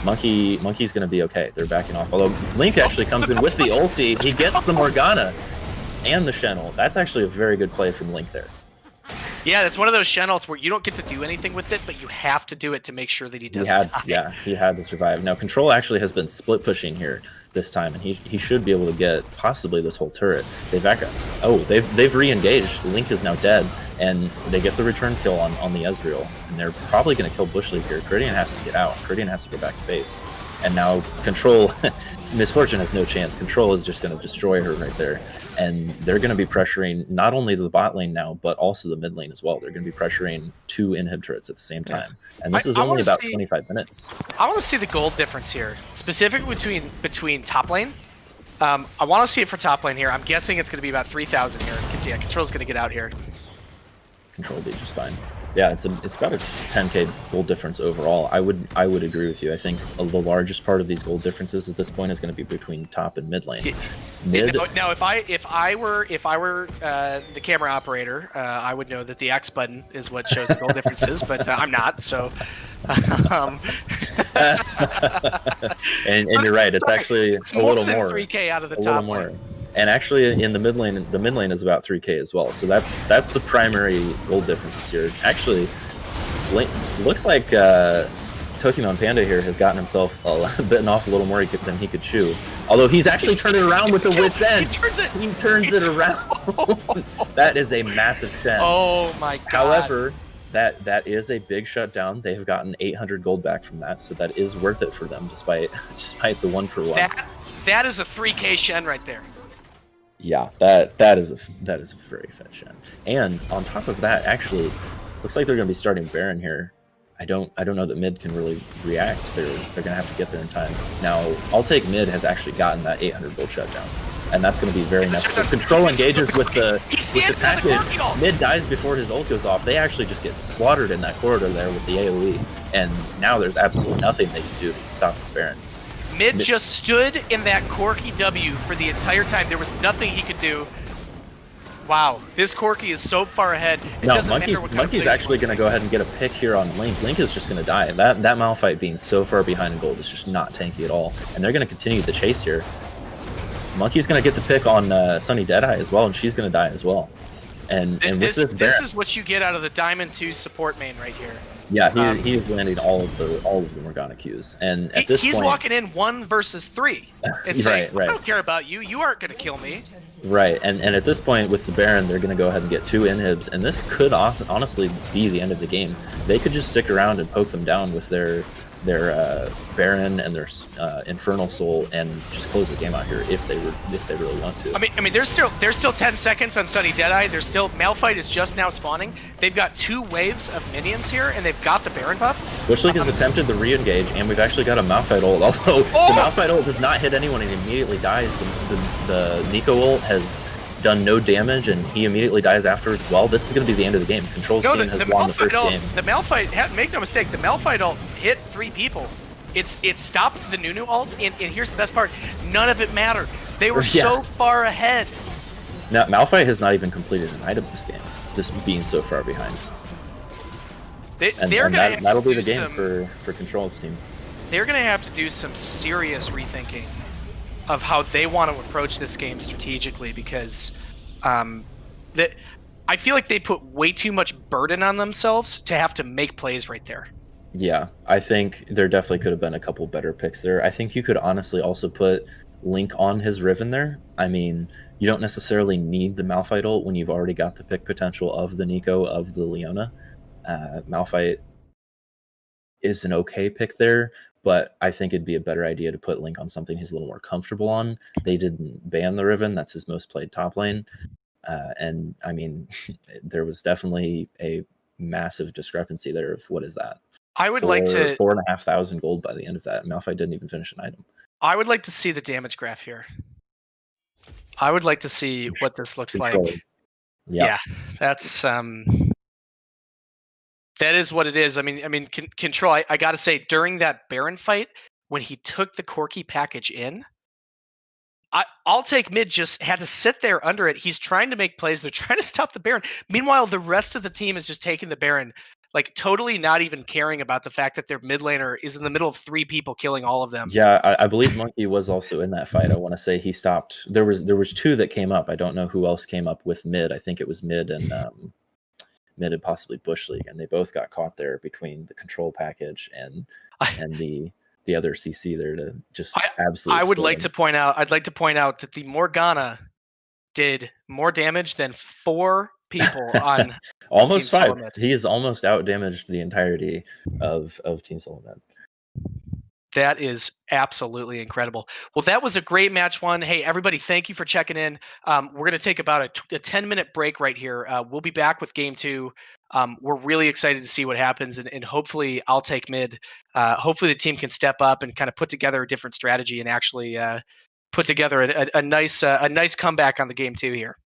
Monkey's gonna be okay. They're backing off. Although Link actually comes in with the ulti. He gets the Morgana and the Shen ult. That's actually a very good play from Link there. Yeah, that's one of those Shen ults where you don't get to do anything with it, but you have to do it to make sure that he doesn't die. Yeah, he had to survive. Now, Control actually has been split pushing here this time, and he should be able to get possibly this whole turret. They've re-engaged. Link is now dead, and they get the return kill on the Ezreal, and they're probably going to kill Bush League here. Caridian has to get out. Caridian has to go back to base. And now Control, Misfortune has no chance. Control is just going to destroy her right there. And they're going to be pressuring not only the bot lane now, but also the mid lane as well. They're going to be pressuring 2 inhib turrets at the same time. And this is only about 25 minutes. I want to see the gold difference here, specifically between top lane. I want to see it for top lane here. I'm guessing it's going to be about 3,000 here. Yeah, Control's going to get out here. Control will be just fine. Yeah, it's about a 10k gold difference overall. I would agree with you. I think the largest part of these gold differences at this point is going to be between top and mid lane. Now, if I were the camera operator, I would know that the X button is what shows the gold differences, but I'm not. So, and you're right. It's actually it's a little than more. 3k out of the a top little lane. more. And actually, in the mid lane is about 3k as well. So that's the primary gold differences here. Actually, looks like Pokemon Panda here has gotten himself bitten off a little more than he could chew. Although he's actually turned it around with the wit's end. He turns it around. That is a massive Shen. Oh my god. However, that is a big shutdown. They've gotten 800 gold back from that, so that is worth it for them, despite the 1-for-1. That is a 3k Shen right there. Yeah, that is a very fat Shen. And on top of that, actually, looks like they're going to be starting Baron here. I don't know that mid can really react. They're going to have to get there in time. Now, I'll take mid has actually gotten that 800 gold shutdown, and that's going to be very necessary. Control engages with the package. Mid dies before his ult goes off. They actually just get slaughtered in that corridor there with the AoE, and now there's absolutely nothing they can do to stop this Baron. Mid just stood in that Corki W for the entire time. There was nothing he could do. Wow, this Corki is so far ahead. Monkey's actually going to go ahead and get a pick here on Link. Link is just going to die. That Malphite being so far behind in gold is just not tanky at all. And they're going to continue the chase here. Monkey's going to get the pick on Sunny Deadeye as well, and she's going to die as well. And this is what you get out of the Diamond 2 support main right here. Yeah, he is landing all of the Morgana Qs, and at this point, he's walking in 1 versus 3 and saying, right. "I don't care about you. You aren't going to kill me." Right, and at this point with the Baron, they're going to go ahead and get 2 inhibs, and this could honestly be the end of the game. They could just stick around and poke them down with their Baron and their Infernal Soul and just close the game out here if they really want to. I mean, there's still 10 seconds on Sunny Deadeye. There's still Malphite is just now spawning. They've got 2 waves of minions here, and they've got the Baron buff. Bush League has attempted to re-engage, and we've actually got a Malphite ult. Although the Malphite ult does not hit anyone and immediately dies. The Nico ult has done no damage, and he immediately dies afterwards. Well, this is going to be the end of the game. Control's team has won the first game. The Malphite, make no mistake, the Malphite ult hit 3 people. It stopped the Nunu ult, and here's the best part: none of it mattered. They were so far ahead. Now, Malphite has not even completed an item this game, just being so far behind. That'll be the game for Control's team. They're going to have to do some serious rethinking of how they want to approach this game strategically, because I feel like they put way too much burden on themselves to have to make plays right there. Yeah, I think there definitely could have been a couple better picks there. I think you could honestly also put Link on his Riven there. I mean, you don't necessarily need the Malphite ult when you've already got the pick potential of the Nico, of the Leona. Malphite is an okay pick there, but I think it'd be a better idea to put Link on something he's a little more comfortable on. They didn't ban the Riven. That's his most played top lane. And I mean, there was definitely a massive discrepancy there of what is that? I would like to 4,500 gold by the end of that. Malphite didn't even finish an item. I would like to see the damage graph here. I would like to see what this looks like. Yeah, that's That is what it is. I mean, Control. I got to say, during that Baron fight, when he took the Corki package in, I'll take mid just had to sit there under it. He's trying to make plays. They're trying to stop the Baron. Meanwhile, the rest of the team is just taking the Baron, like totally not even caring about the fact that their mid laner is in the middle of 3 people killing all of them. Yeah, I believe Monkey was also in that fight. I want to say he stopped. There was 2 that came up. I don't know who else came up with mid. I think it was mid and possibly Bush League, and they both got caught there between the control package and the other CC there to just absolutely. I'd like to point out that the Morgana did more damage than 4 people on almost Team 5. Solomid. He's almost out damaged the entirety of Team Solomid. That is absolutely incredible. Well, that was a great match 1. Hey, everybody, thank you for checking in. We're going to take about a 10-minute break right here. We'll be back with game 2. We're really excited to see what happens, and hopefully I'll take mid. Hopefully the team can step up and kind of put together a different strategy and actually put together a nice comeback on the game 2 here.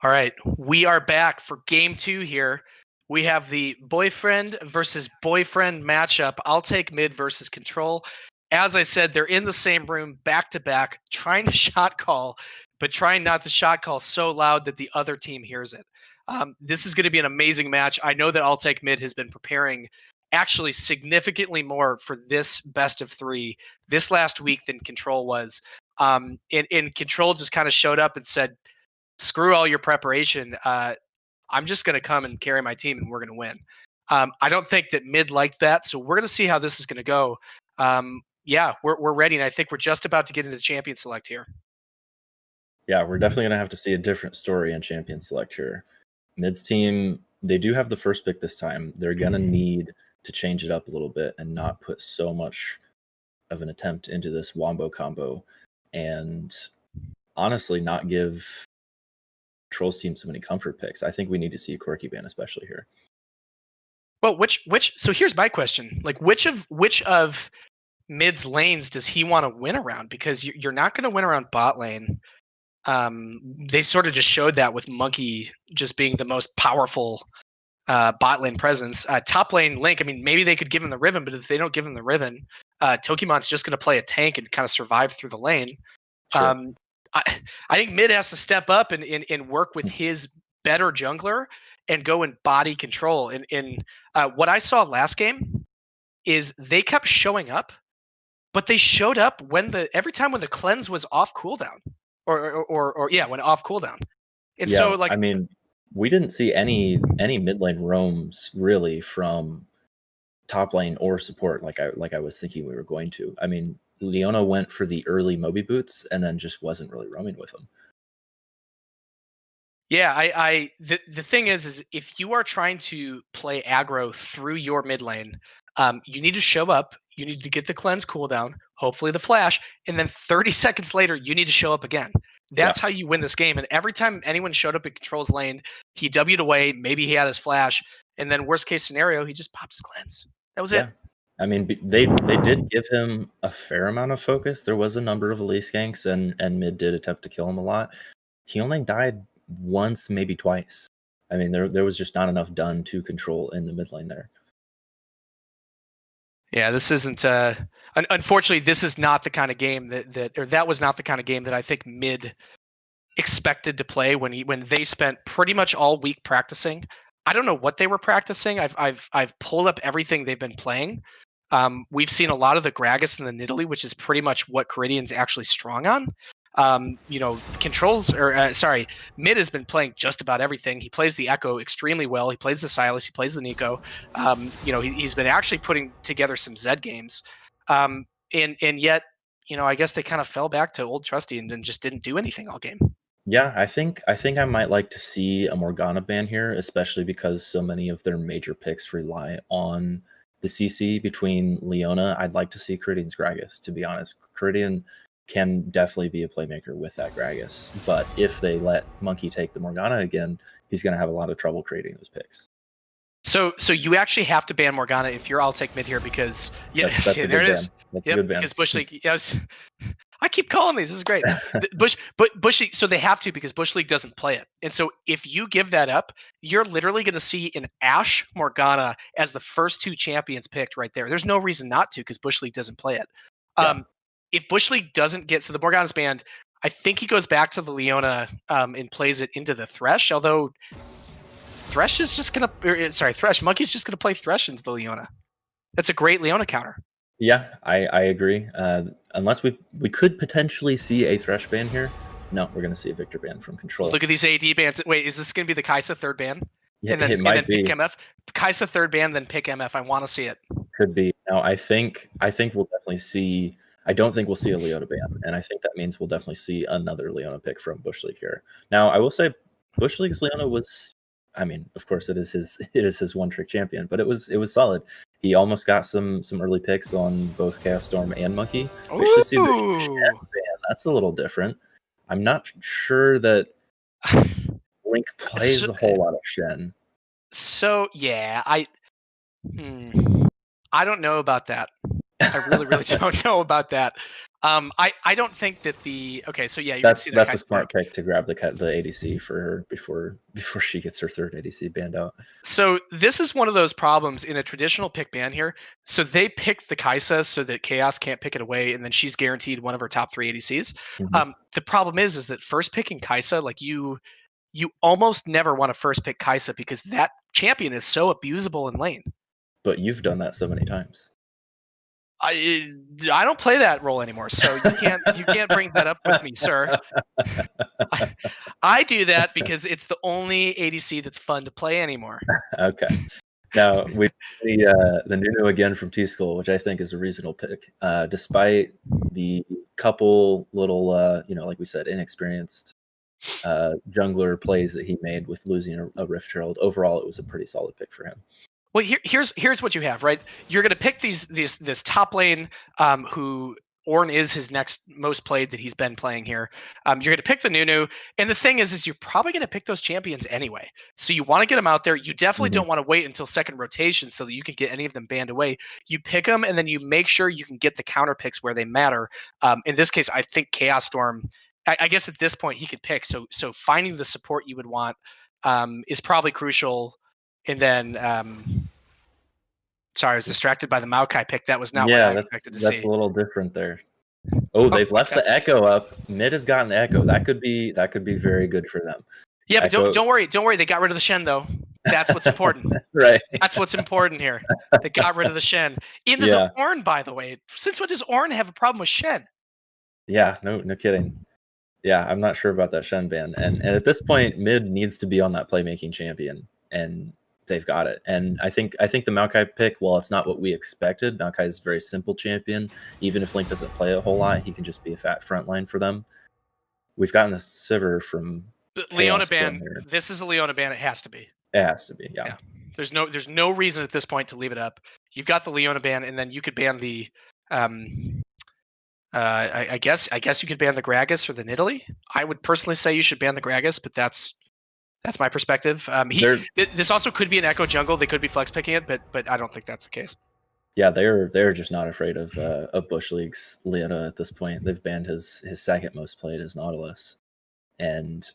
All right, we are back for game 2 here. We have the boyfriend versus boyfriend matchup. I'll take mid versus control. As I said, they're in the same room back to back, trying to shot call, but trying not to shot call so loud that the other team hears it. This is going to be an amazing match. I know that I'll take mid has been preparing actually significantly more for this best of 3 this last week than control was. And control just kind of showed up and said, screw all your preparation. I'm just going to come and carry my team and we're going to win. I don't think that mid liked that. So we're going to see how this is going to go. Yeah, we're ready. And I think we're just about to get into champion select here. Yeah, we're definitely going to have to see a different story in champion select here. Mid's team, they do have the first pick this time. They're going to need to change it up a little bit and not put so much of an attempt into this wombo combo. And honestly, not give Control's team so many comfort picks. I think we need to see a quirky ban, especially here. Well, so here's my question. Like, which of mid's lanes does he want to win around? Because you're not going to win around bot lane. They sort of just showed that with Monkey just being the most powerful bot lane presence. Top lane Link, I mean, maybe they could give him the Riven, but if they don't give him the Riven, Tokimon's just going to play a tank and kind of survive through the lane. Sure. I think mid has to step up and work with his better jungler and go and body control. And what I saw last game is they kept showing up, but they showed up every time when the cleanse was off cooldown, or when off cooldown. And so, like, I mean, we didn't see any mid lane roams really from top lane or support like I was thinking we were going to. I mean, Leona went for the early Moby boots and then just wasn't really roaming with them. Yeah, the thing is if you are trying to play aggro through your mid lane, you need to show up, you need to get the cleanse cooldown, hopefully the flash, and then 30 seconds later, you need to show up again. That's how you win this game. And every time anyone showed up in Control's lane, he W'd away, maybe he had his flash, and then worst case scenario, he just pops his cleanse. That was it. I mean, they did give him a fair amount of focus. There was a number of Elise ganks, and mid did attempt to kill him a lot. He only died once, maybe twice. I mean, there was just not enough done to Control in the mid lane there. Yeah, this isn't. Unfortunately, this is not the kind of game that was not the kind of game that I think mid expected to play when they spent pretty much all week practicing. I don't know what they were practicing. I've pulled up everything they've been playing. We've seen a lot of the Gragas and the Nidalee, which is pretty much what Caridian's actually strong on. Mid has been playing just about everything. He plays the Echo extremely well. He plays the Sylas. He plays the Nico. He's been actually putting together some Zed games. And yet, I guess they kind of fell back to old trusty and then just didn't do anything all game. Yeah, I think I might like to see a Morgana ban here, especially because so many of their major picks rely on the CC between Leona. I'd like to see Caridian's Gragas, to be honest. Caridian can definitely be a playmaker with that Gragas, but if they let Monkey take the Morgana again, he's going to have a lot of trouble creating those picks. So you actually have to ban Morgana if you're all take mid here because that's there it is. That's a good ban. Because Bush League, yes, I keep calling these. This is great. Bush League, so they have to because Bush League doesn't play it, and so if you give that up, you're literally going to see an Ashe Morgana as the first 2 champions picked right there. There's no reason not to because Bush League doesn't play it. If Bush League doesn't get the Morgana's banned, I think he goes back to the Leona and plays it into the Thresh. Although Monkey's just gonna play Thresh into the Leona. That's a great Leona counter. Yeah, I agree. Unless we could potentially see a Thresh ban here. No, we're gonna see a Victor ban from Control. Look at these AD bans. Wait, is this gonna be the Kai'Sa third ban? Yeah, and then, it might and then be. Pick MF. Kai'Sa third ban, then pick MF. I want to see it. Could be. No, I think we'll definitely see. I don't think we'll see a Leona ban, and I think that means we'll definitely see another Leona pick from Bush League here. Now, I will say Bush League's Leona was, I mean, of course it is his one-trick champion, but it was solid. He almost got some early picks on both Chaos Storm and Monkey. We should see the Shen ban. That's a little different. I'm not sure that Link plays a whole lot of Shen. So yeah, I don't know about that. I really don't know about that. I don't think that so yeah, you're gonna see that That's a smart pick to grab the ADC for her before she gets her third ADC banned out. So this is one of those problems in a traditional pick ban here. So they picked the Kai'Sa so that Chaos can't pick it away, and then she's guaranteed one of her top 3 ADCs. Mm-hmm. The problem is that first picking Kai'Sa, like you almost never want to first pick Kai'Sa because that champion is so abusable in lane. But you've done that so many times. I don't play that role anymore, so you can't bring that up with me, sir. I do that because it's the only ADC that's fun to play anymore. Okay. Now we the Nunu again from T School, which I think is a reasonable pick, despite the couple little like we said, inexperienced jungler plays that he made with losing a Rift Herald. Overall, it was a pretty solid pick for him. Well, here's what you have, right? You're going to pick this top lane, who Ornn is his next most played that he's been playing here. You're going to pick the Nunu, and the thing is you're probably going to pick those champions anyway. So you want to get them out there. You definitely don't want to wait until second rotation so that you can get any of them banned away. You pick them, and then you make sure you can get the counter picks where they matter. In this case, I think Chaos Storm. I guess at this point he could pick. So finding the support you would want is probably crucial. And then, sorry, I was distracted by the Maokai pick. That was not what I expected to see. That's a little different there. Oh, they've left the Echo up. Mid has gotten the Echo. That could be very good for them. Yeah, but don't worry. They got rid of the Shen though. That's what's important. Right. That's what's important here. They got rid of the Shen. Into the Ornn, by the way. Since when does Ornn have a problem with Shen? Yeah, no kidding. Yeah, I'm not sure about that Shen ban. And at this point, mid needs to be on that playmaking champion, and they've got it. And I think the Maokai pick, while it's not what we expected, Maokai is a very simple champion. Even if Link doesn't play a whole lot, he can just be a fat frontline for them. We've gotten the Sivir from Leona ban. This is a Leona ban. It has to be. It has to be. Yeah. There's no reason at this point to leave it up. You've got the Leona ban, and then you could ban the I guess you could ban the Gragas or the Nidalee. I would personally say you should ban the Gragas, but that's my perspective. This also could be an Echo jungle. They could be flex picking it, but I don't think that's the case. Yeah, they're just not afraid of Bush League's Leona at this point. They've banned his second most played as Nautilus, and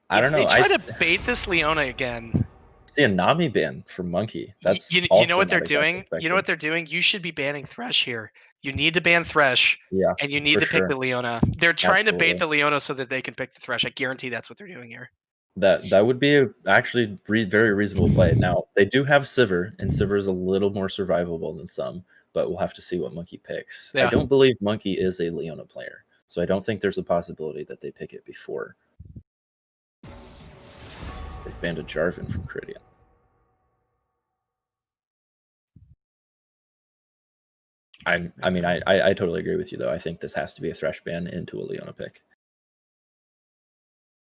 I don't know. They try to bait this Leona again. See a Nami ban from Monkey. That's you know what they're doing. You know what they're doing. You should be banning Thresh here. You need to ban Thresh, and you need to pick the Leona. They're trying to bait the Leona so that they can pick the Thresh. I guarantee that's what they're doing here. That would be actually very reasonable play. Now they do have Sivir, and Sivir is a little more survivable than some, but we'll have to see what Monkey picks. I don't believe Monkey is a Leona player, so I don't think there's a possibility that they pick it before. They've banned a Jarvan from Caridian. I totally agree with you, though. I think this has to be a Thresh ban into a Leona pick.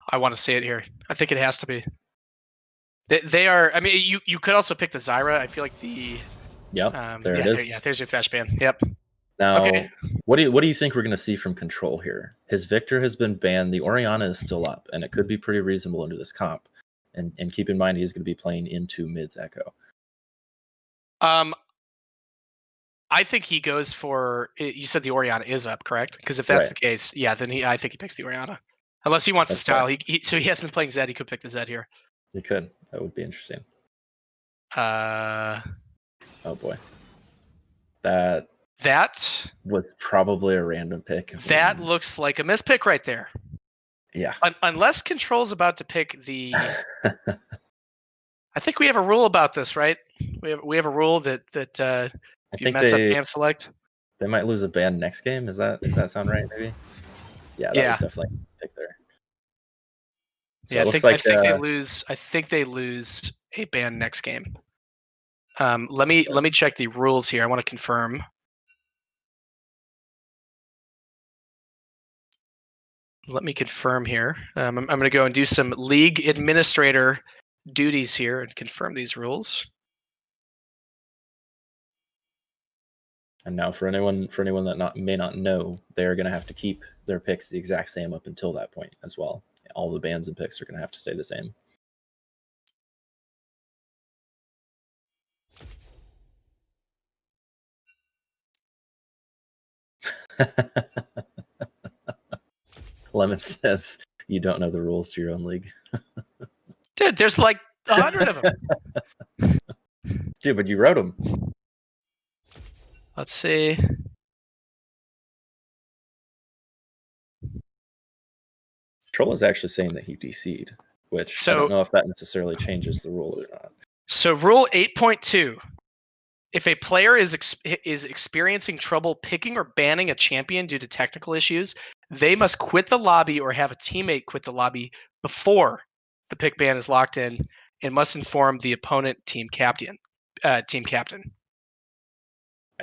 I want to see it here. I think it has to be. They are. I mean, you could also pick the Zyra. I feel like the. Yep. There it is. There's your Thresh ban. Yep. Now, what do you think we're going to see from Control here? His Victor has been banned. The Orianna is still up, and it could be pretty reasonable into this comp. And keep in mind, he's going to be playing into mid's Echo. I think he goes for. You said the Orianna is up, correct? Because if that's the case, then I think he picks the Orianna. Unless he wants to style. So he has been playing Zed. He could pick the Zed here. He could. That would be interesting. Oh boy. That was probably a random pick. That looks like a mispick right there. Yeah. Unless Control's about to pick the. I think we have a rule about this, right? We have a rule that if you mess up camp select, they might lose a ban next game. Does that sound right? Maybe. Yeah, that was definitely a pick there. So I think they lose a ban next game. Let me check the rules here. I want to confirm. Let me confirm here. I'm going to go and do some league administrator duties here and confirm these rules. And now, for anyone that may not know, they're going to have to keep their picks the exact same up until that point as well. All the bans and picks are going to have to stay the same. Lemon says you don't know the rules to your own league. Dude, there's like 100 of them. Dude, but you wrote them. Let's see. Troll is actually saying that he DC'd, which So, I don't know if that necessarily changes the rule or not. So rule 8.2. If a player is experiencing trouble picking or banning a champion due to technical issues, they must quit the lobby or have a teammate quit the lobby before the pick ban is locked in and must inform the opponent team captain. I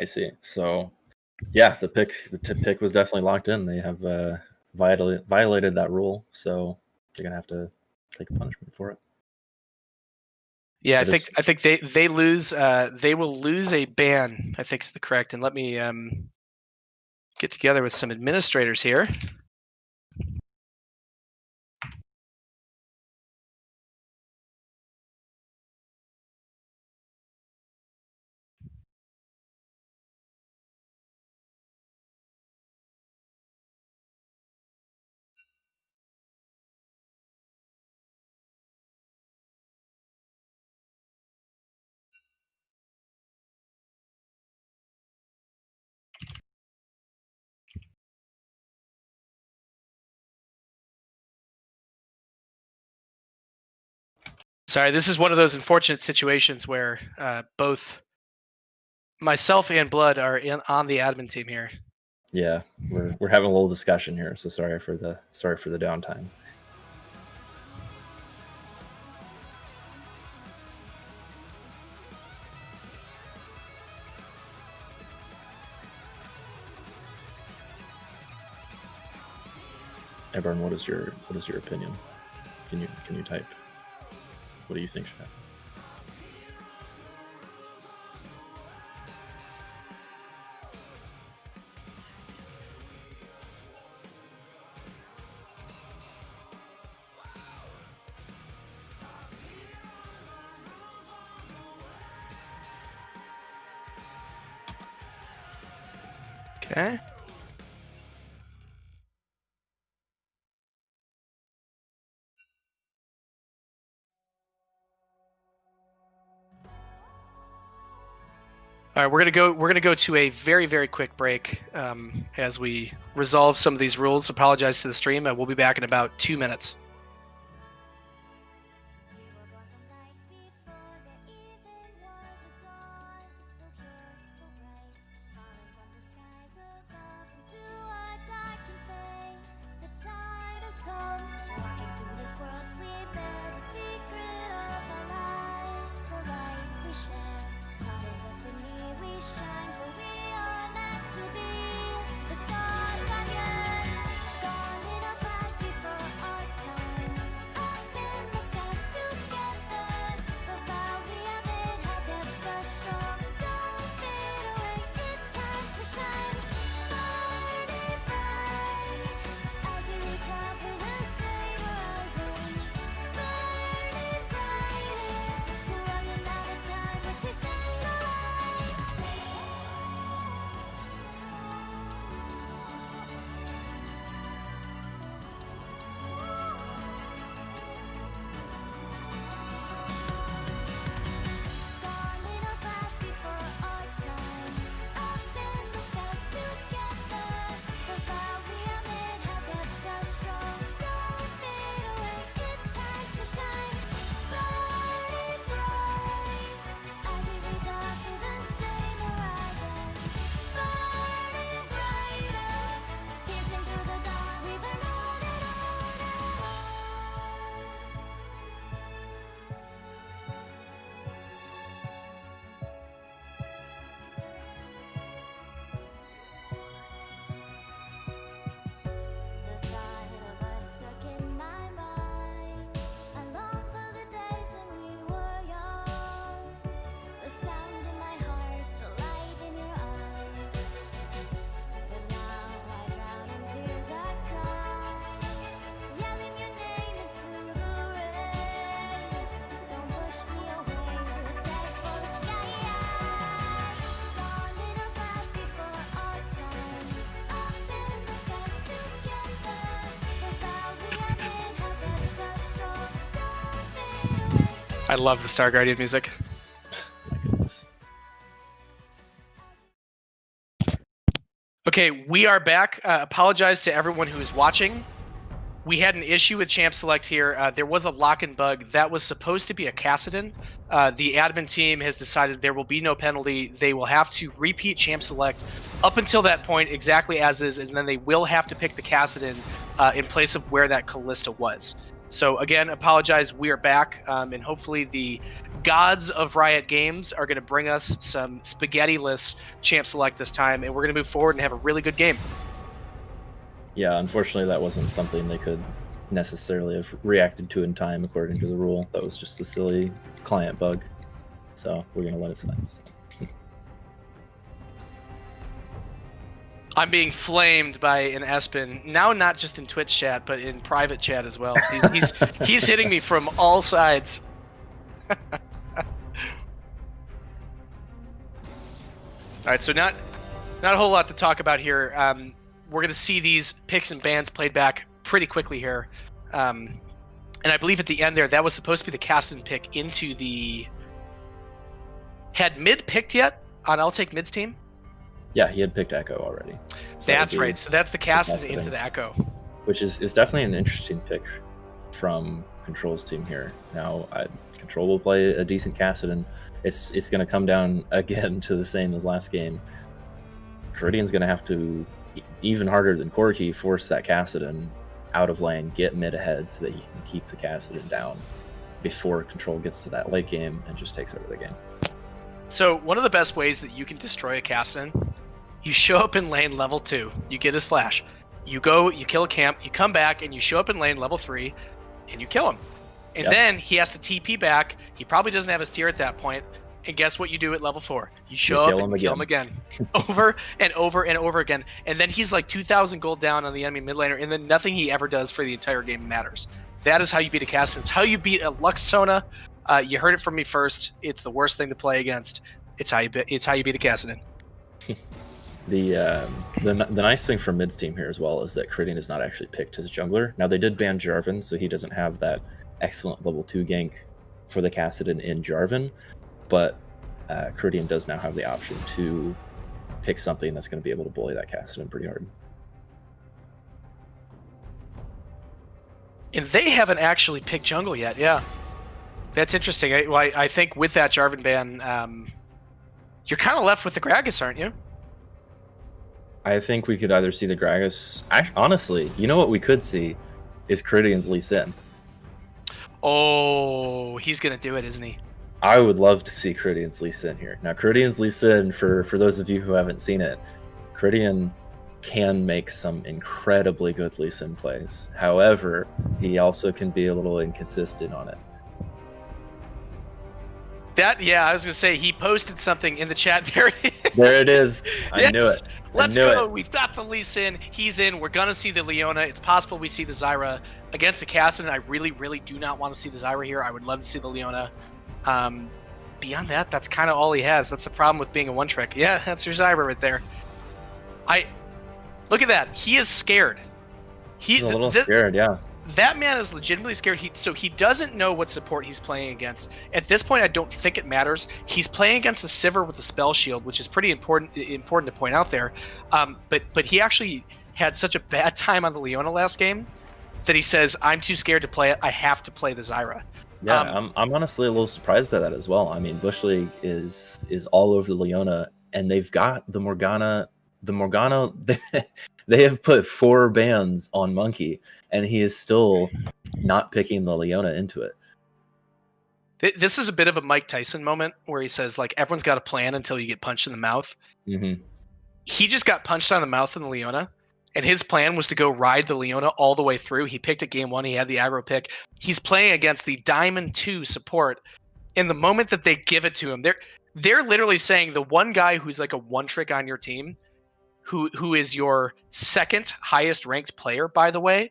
see. So, yeah, the pick was definitely locked in. They have violated that rule, so they're gonna have to take a punishment for it. Yeah, I think they lose. They will lose a ban, I think is the correct. And let me get together with some administrators here. Sorry, this is one of those unfortunate situations where both myself and Blood are on the admin team here. Yeah, we're having a little discussion here, so sorry for the downtime. Abarn, what is your opinion? Can you type? What do you think should happen? Okay. All right, we're gonna go to a very, very quick break as we resolve some of these rules. Apologize to the stream. We'll be back in about 2 minutes. I love the Star Guardian music. My goodness. Okay, we are back. Apologize to everyone who's watching. We had an issue with Champ Select here. There was a lock-in bug that was supposed to be a Kassadin. The admin team has decided there will be no penalty. They will have to repeat Champ Select up until that point exactly as is, and then they will have to pick the Kassadin in place of where that Callista was. So again, apologize. We are back, and hopefully the gods of Riot Games are going to bring us some spaghetti-less Champ Select this time, and we're going to move forward and have a really good game. Yeah, unfortunately, that wasn't something they could necessarily have reacted to in time according to the rule. That was just a silly client bug. So we're going to let it slide. I'm being flamed by an Espen, now not just in Twitch chat, but in private chat as well. He's hitting me from all sides. All right, so not a whole lot to talk about here. We're going to see these picks and bans played back pretty quickly here. And I believe at the end there, that was supposed to be the Kassadin pick into the... Had Mid picked yet on I'll Take Mid's team? Yeah, he had picked Echo already. So that's right. So that's the Kassadin into the Echo. Which is definitely an interesting pick from Control's team here. Now, Control will play a decent Kassadin. It's going to come down again to the same as last game. Caridian's going to have to, even harder than Corki, force that Kassadin out of lane, get mid ahead so that he can keep the Kassadin down before Control gets to that late game and just takes over the game. So one of the best ways that you can destroy a Kassadin, you show up in lane level 2, you get his flash, you go, you kill a camp, you come back and you show up in lane level 3 and you kill him. And then he has to TP back. He probably doesn't have his tier at that point. And guess what you do at level 4? You show up and kill him again. Over and over and over again. And then he's like 2,000 gold down on the enemy mid laner, and then nothing he ever does for the entire game matters. That is how you beat a Kassadin. It's how you beat a Luxona. You heard it from me first. It's the worst thing to play against. It's how you beat a Kassadin. The nice thing for Mid's team here as well is that Caridian has not actually picked his jungler. Now they did ban Jarvan, so he doesn't have that excellent level 2 gank for the Kassadin in Jarvan, but Caridian does now have the option to pick something that's going to be able to bully that Kassadin pretty hard. And they haven't actually picked jungle yet, yeah. That's interesting. I think with that Jarvan ban, you're kind of left with the Gragas, aren't you? I think we could either see the Gragas... Honestly, you know what we could see is Caridian's Lee Sin. Oh, he's going to do it, isn't he? I would love to see Caridian's Lee Sin here. Now, Caridian's Lee Sin, for those of you who haven't seen it, Caridian can make some incredibly good Lee Sin plays. However, he also can be a little inconsistent on it. I was going to say, he posted something in the chat. There it is. I knew it. Let's go. We've got the Lee Sin. He's in. We're going to see the Leona. It's possible we see the Zyra against the Kassadin. I really, really do not want to see the Zyra here. I would love to see the Leona. Beyond that, that's kind of all he has. That's the problem with being a one-trick. Yeah, that's your Zyra right there. Look at that. He is scared. He's a little scared, yeah. That man is legitimately scared. So he doesn't know what support he's playing against. At this point, I don't think it matters. He's playing against a Sivir with a spell shield, which is pretty important to point out there. But he actually had such a bad time on the Leona last game that he says, I'm too scared to play it. I have to play the Zyra. Yeah, I'm honestly a little surprised by that as well. I mean, Bush League is all over the Leona, and they've got the Morgana. The Morgana, they have put 4 bans on Monkey, and he is still not picking the Leona into it. This is a bit of a Mike Tyson moment where he says, like, everyone's got a plan until you get punched in the mouth. Mm-hmm. He just got punched on the mouth in the Leona, and his plan was to go ride the Leona all the way through. He picked at game 1. He had the aggro pick. He's playing against the Diamond 2 support. In the moment that they give it to him, they're literally saying the one guy who's like a one-trick on your team, who is your second highest ranked player, by the way,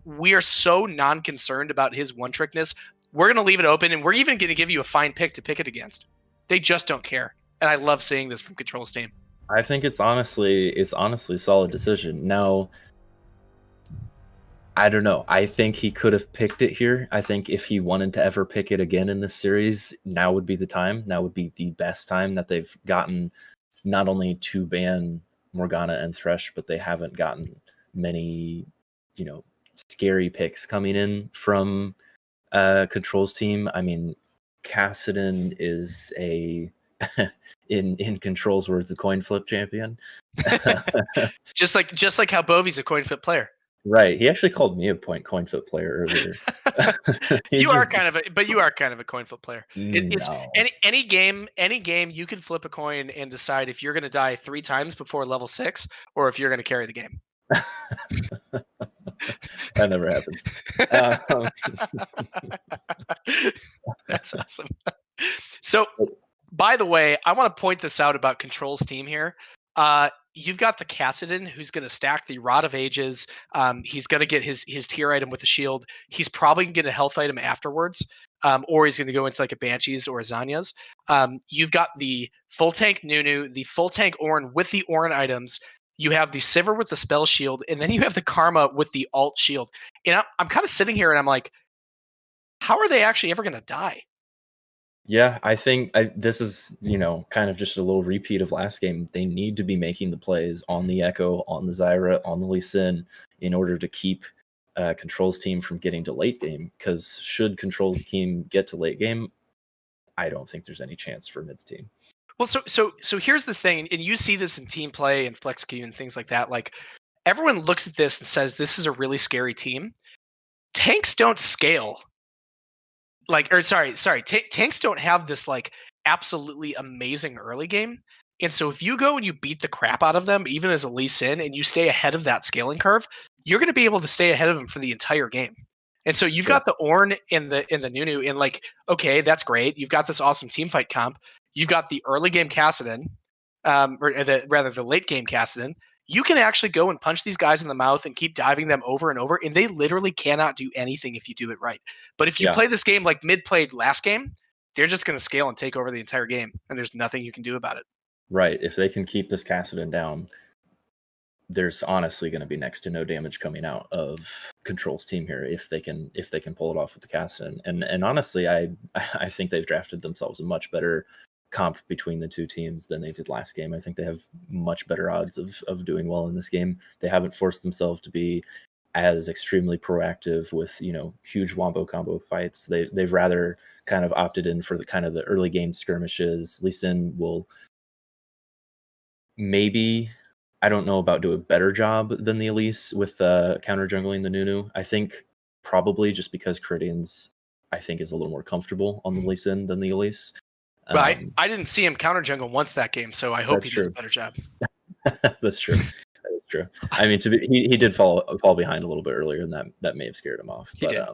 we are so non-concerned about his one-trickness. We're going to leave it open, and we're even going to give you a fine pick to pick it against. They just don't care. And I love seeing this from Control's team. I think it's honestly a solid decision. Now, I don't know. I think he could have picked it here. I think if he wanted to ever pick it again in this series, now would be the time. Now would be the best time that they've gotten not only to ban Morgana and Thresh, but they haven't gotten many, scary picks coming in from Control's team. I mean, Kassadin is a in Control's words, a coin flip champion. just like how Bovie's a coin flip player. Right. He actually called me a coin flip player earlier. You are kind of a coin flip player. It's No. any game you can flip a coin and decide if you're going to die 3 times before level 6 or if you're going to carry the game. That never happens. That's awesome. So, by the way, I want to point this out about Control's team here. You've got the Kassadin, who's going to stack the Rod of Ages. He's going to get his tier item with the shield. He's probably going to get a health item afterwards, or he's going to go into like a Banshees or a Zanya's. You've got the full tank Nunu, the full tank Ornn with the Ornn items. You have the Sivir with the spell shield, and then you have the Karma with the alt shield. And I'm kind of sitting here and I'm like, how are they actually ever going to die? Yeah, I think this is, kind of just a little repeat of last game. They need to be making the plays on the Echo, on the Zyra, on the Lee Sin in order to keep Control's team from getting to late game. Because should Control's team get to late game, I don't think there's any chance for Mid's team. Well, so here's the thing, and you see this in team play and flex queue and things like that. Like, everyone looks at this and says this is a really scary team. Tanks don't scale. Tanks don't have this like absolutely amazing early game. And so if you go and you beat the crap out of them, even as a Lee Sin, and you stay ahead of that scaling curve, you're going to be able to stay ahead of them for the entire game. And so you've got the Ornn in the Nunu, and like, okay, that's great. You've got this awesome team fight comp. You've got the early game Kassadin, or the late game Kassadin. You can actually go and punch these guys in the mouth and keep diving them over and over, and they literally cannot do anything if you do it right. But if you play this game like Mid played last game, they're just going to scale and take over the entire game, and there's nothing you can do about it. Right. If they can keep this Kassadin down, there's honestly going to be next to no damage coming out of Control's team here if they can pull it off with the Kassadin. And honestly, I think they've drafted themselves a much better comp between the two teams than they did last game. I think they have much better odds of doing well in this game. They haven't forced themselves to be as extremely proactive with, huge wombo combo fights. They've rather kind of opted in for the early game skirmishes. Lee Sin will maybe, I don't know about do a better job than the Elise with counter jungling the Nunu. I think probably just because Caridians, I think, is a little more comfortable on the Lee Sin than the Elise. But I didn't see him counter jungle once that game, so I hope he does a better job. That's true. That is true. I mean, he did fall behind a little bit earlier, and that may have scared him off. He did.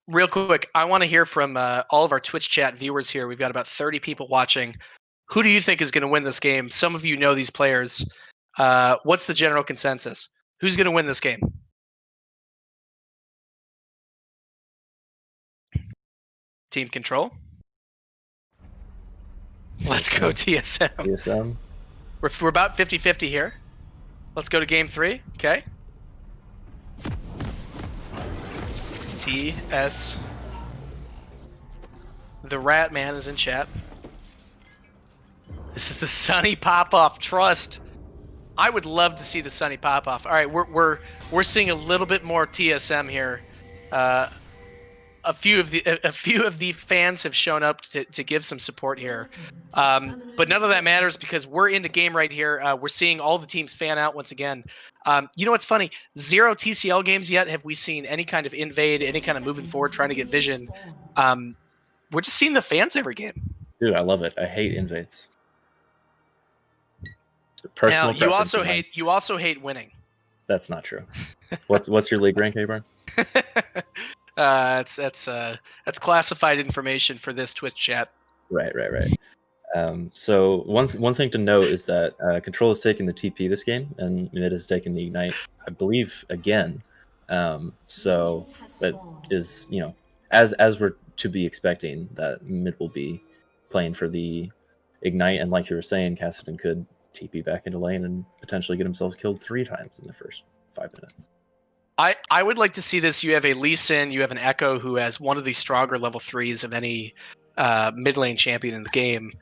Real quick, I want to hear from all of our Twitch chat viewers here. We've got about 30 people watching. Who do you think is going to win this game? Some of you know these players. What's the general consensus? Who's going to win this game? Team Control? Let's go TSM. TSM. We're about 50-50 here. Let's go to game 3. Okay. TS. The Rat Man is in chat. This is the Sunny Pop-Off. Trust. I would love to see the Sunny Pop-Off. All right, we're seeing a little bit more TSM here. A few of the fans have shown up to give some support here, but none of that matters because we're in the game right here. We're seeing all the teams fan out once again. You know what's funny? 0 TCL games yet have we seen any kind of invade, any kind of moving forward, trying to get vision. We're just seeing the fans every game. Dude, I love it. I hate invades. Now, you also hate winning. That's not true. What's your league rank, Abarn? That's classified information for this Twitch chat. Right. So one thing to note is that Control is taking the TP this game, and Mid is taking the Ignite, I believe, again. So that is, as we're to be expecting, that Mid will be playing for the Ignite, and like you were saying, Kassadin could TP back into lane and potentially get himself killed 3 times in the first 5 minutes. I would like to see this. You have a Lee Sin, you have an Echo who has one of the stronger level 3s of any mid lane champion in the game.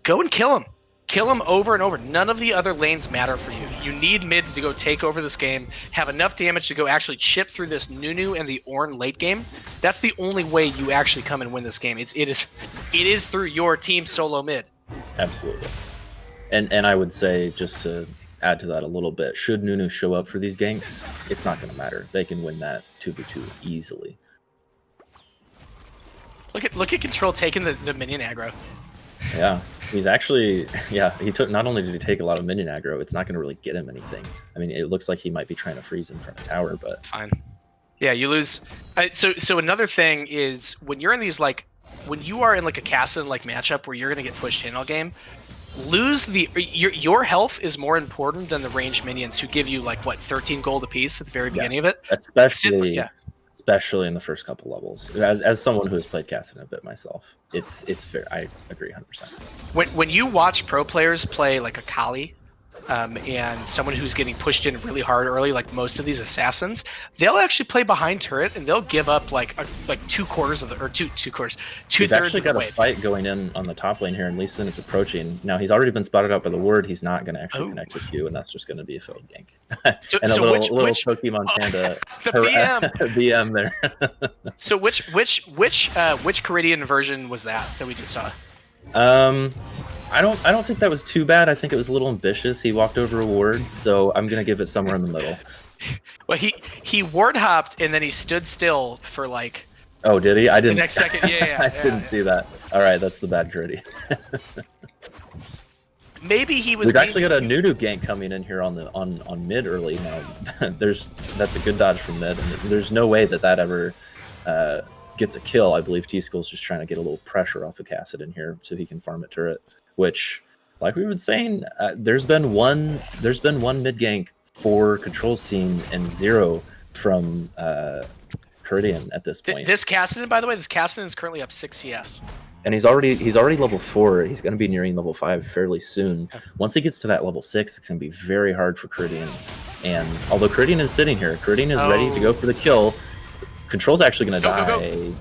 Go and kill him. Kill him over and over. None of the other lanes matter for you. You need mid to go take over this game, have enough damage to go actually chip through this Nunu and the Ornn late game. That's the only way you actually come and win this game. It is through your team solo mid. Absolutely. And I would say, just to add to that a little bit, should Nunu show up for these ganks, it's not going to matter. They can win that 2v2 easily. Look at Control taking the minion aggro. Yeah, he's actually, he took, not only did he take a lot of minion aggro, it's not going to really get him anything. I mean, it looks like he might be trying to freeze him from a tower, but... Fine. Yeah, you lose. So another thing is, when you're in these, like, when you are in, like, a Kassadin-like matchup where you're going to get pushed in all game, your health is more important than the ranged minions who give you, like, what, 13 gold apiece at the very beginning of it? Especially in the first couple levels. As someone who has played Kassadin a bit myself, it's fair. I agree 100%. When you watch pro players play like a Kali, and someone who's getting pushed in really hard early, like most of these assassins, they'll actually play behind turret and they'll give up like 2/4 of the, or two-thirds. He's actually got a fight going in on the top lane here, and Lee Sin is approaching. Now he's already been spotted out by the ward. He's not going to actually connect with Q, and that's just going to be a failed gank. And a little Pokemon Panda the BM BM there. So which Caridian version was that we just saw? I don't think that was too bad. I think it was a little ambitious. He walked over a ward, so I'm gonna give it somewhere in the middle. Well, he ward hopped and then he stood still for like. Oh, did he? I didn't. The next second, I didn't see that. All right, that's the bad Caridian. Maybe he was. We've actually got a Nunu gank coming in here on mid early now. That's a good dodge from mid, and there's no way that ever gets a kill. I believe T-Skull's just trying to get a little pressure off of Kassadin here so he can farm a turret. Which, like we were saying, there's been one mid gank for Control's team and 0 from Caridian at this point. This Kassadin, by the way, is currently up 6 CS. And he's already level 4. He's going to be nearing level 5 fairly soon. Once he gets to that level 6, it's going to be very hard for Caridian. And although Caridian is sitting here, Caridian is ready to go for the kill. Control's actually going to die. Go.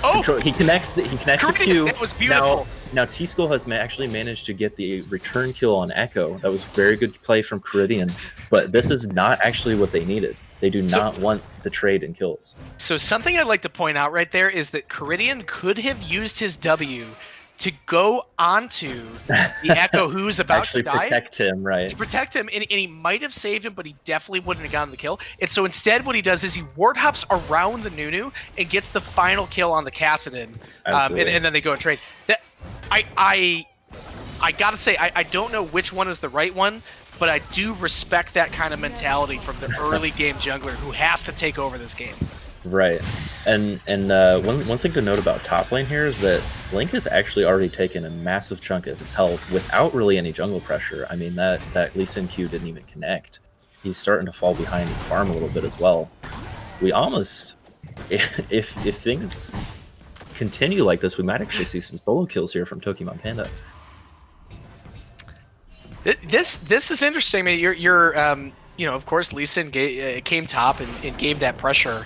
Oh, Control, he connects the Q. That was beautiful. Now T-Skull has actually managed to get the return kill on Echo. That was very good play from Caridian, but this is not actually what they needed. They do not want the trade and kills. So something I'd like to point out right there is that Caridian could have used his W to go onto the Echo who's about to die. Protect him, right? To protect him, and he might have saved him, but he definitely wouldn't have gotten the kill. And so instead what he does is he ward hops around the Nunu and gets the final kill on the Kassadin. And then they go and trade. I gotta say, I don't know which one is the right one, but I do respect that kind of mentality from the early game jungler who has to take over this game. Right, and one thing to note about top lane here is that Link has actually already taken a massive chunk of his health without really any jungle pressure. I mean, that Lee Sin Q didn't even connect. He's starting to fall behind and farm a little bit as well. We almost, if things continue like this, we might actually see some solo kills here from Pokemon Panda. This is interesting. I mean, you're of course, Lee Sin came top and gave that pressure.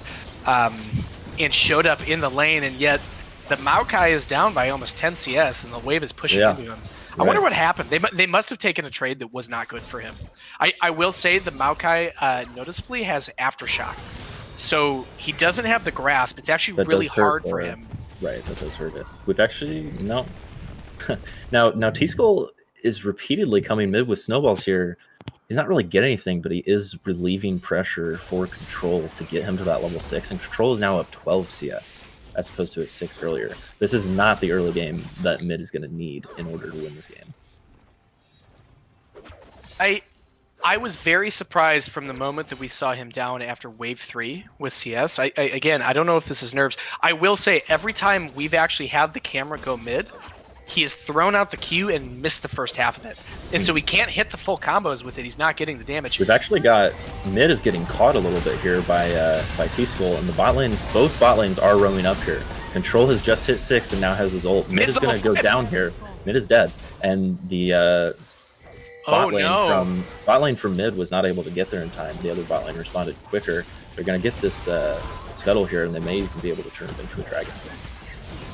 And showed up in the lane, and yet the Maokai is down by almost 10 CS, and the wave is pushing into him. I wonder what happened. They must have taken a trade that was not good for him. I will say the Maokai noticeably has Aftershock, so he doesn't have the grasp. It's actually really hard for him. Right, that does hurt it. We've actually now T-Skull is repeatedly coming mid with snowballs here. He's not really getting anything, but he is relieving pressure for Control to get him to that level 6, and Control is now up 12 CS as opposed to a 6 earlier. This is not the early game that mid is going to need in order to win this game. I was very surprised from the moment that we saw him down after wave 3 with CS. Again, I don't know if this is nerves. I will say every time we've actually had the camera go mid, he has thrown out the Q and missed the first half of it. And so he can't hit the full combos with it. He's not getting the damage. We've actually got mid is getting caught a little bit here by T-Skull, and the bot lanes, both bot lanes are roaming up here. Control has just hit 6 and now has his ult. Mid is going to go down here. Mid is dead. And the bot lane from mid was not able to get there in time. The other bot lane responded quicker. They're going to get this scuttle here, and they may even be able to turn it into a dragon.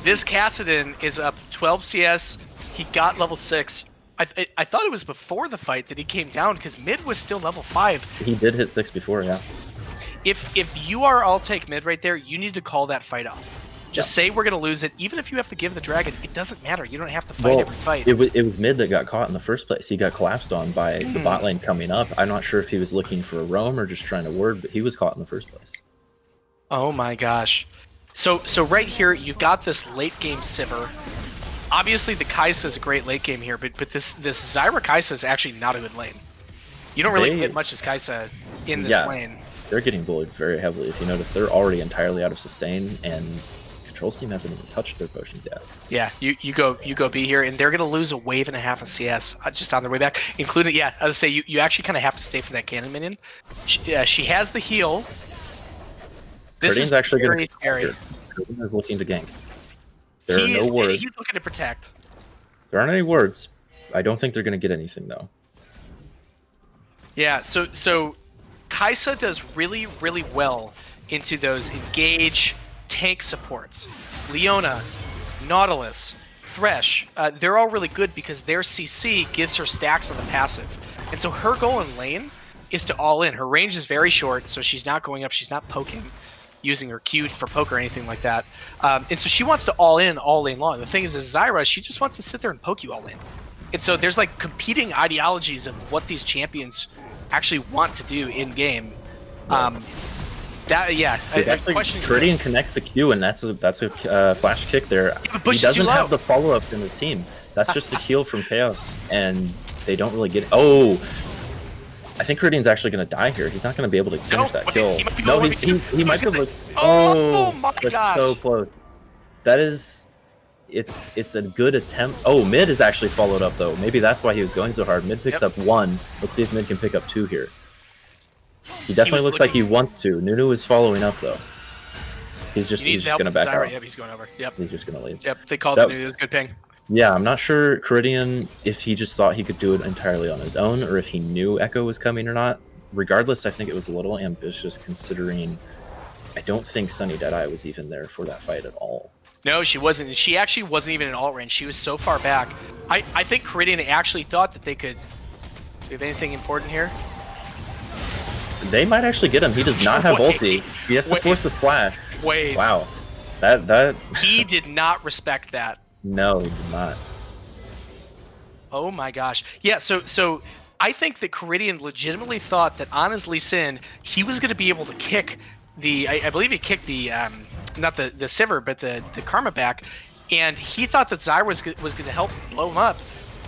This Kassadin is up 12 CS. He got level 6. I thought it was before the fight that he came down because mid was still level 5. He did hit 6 before, yeah. If you are all take mid right there, you need to call that fight off. Just say we're gonna lose it, even if you have to give the dragon. It doesn't matter. You don't have to fight every fight. It was mid that got caught in the first place. He got collapsed on by the bot lane coming up. I'm not sure if he was looking for a roam or just trying to ward, but he was caught in the first place. Oh my gosh. So right here, you've got this late game Sivir. Obviously, the Kai'Sa is a great late game here, but this Zyra Kai'Sa is actually not a good lane. You don't really get much as Kai'Sa in this lane. They're getting bullied very heavily. If you notice, they're already entirely out of sustain, and Control's team hasn't even touched their potions yet. Yeah, you go B here, and they're gonna lose a wave and a half of CS just on their way back, including as I say, you actually kind of have to stay for that cannon minion. She has the heal. This is actually very scary. Krillin is looking to gank. There are no words. He's looking to protect. There aren't any words. I don't think they're gonna get anything though. Yeah, so Kai'Sa does really, really well into those engage tank supports. Leona, Nautilus, Thresh, they're all really good because their CC gives her stacks on the passive. And so her goal in lane is to all in. Her range is very short, so she's not going up, she's not poking, using her Q for poke or anything like that. And so she wants to all in all lane long. The thing is Zyra, she just wants to sit there and poke you all in. And so there's like competing ideologies of what these champions actually want to do in game. Caridian connects the Q, and that's a flash kick there. Yeah, he doesn't have the follow up in his team. That's just a heal from Chaos, and they don't really get it. Oh, I think Caridian's actually going to die here. He's not going to be able to finish that kill. He might be able to. Oh my gosh! That's so close. That is. It's a good attempt. Oh, mid is actually followed up though. Maybe that's why he was going so hard. Mid picks up 1. Let's see if mid can pick up 2 here. He definitely looks like he wants to. Nunu is following up though. He's just gonna back out. Yep, he's going over. Yep. He's just gonna leave. Yep, they called Nunu. It was a good ping. Yeah, I'm not sure Caridian if he just thought he could do it entirely on his own or if he knew Echo was coming or not. Regardless, I think it was a little ambitious considering I don't think Sunny Deadeye was even there for that fight at all. No, she wasn't. She actually wasn't even in alt range. She was so far back. I think Caridian actually thought that they could. Do you have anything important here? They might actually get him. He does not have ulti. He has to force the flash. Wait. Wow. That. He did not respect that. No, he did not. Oh my gosh. Yeah. So I think that Caridian legitimately thought that on his Lee Sin, he was going to be able to kick the. I believe he kicked the. Not the Sivir, but the Karma back, and he thought that Zyra was going to help blow him up.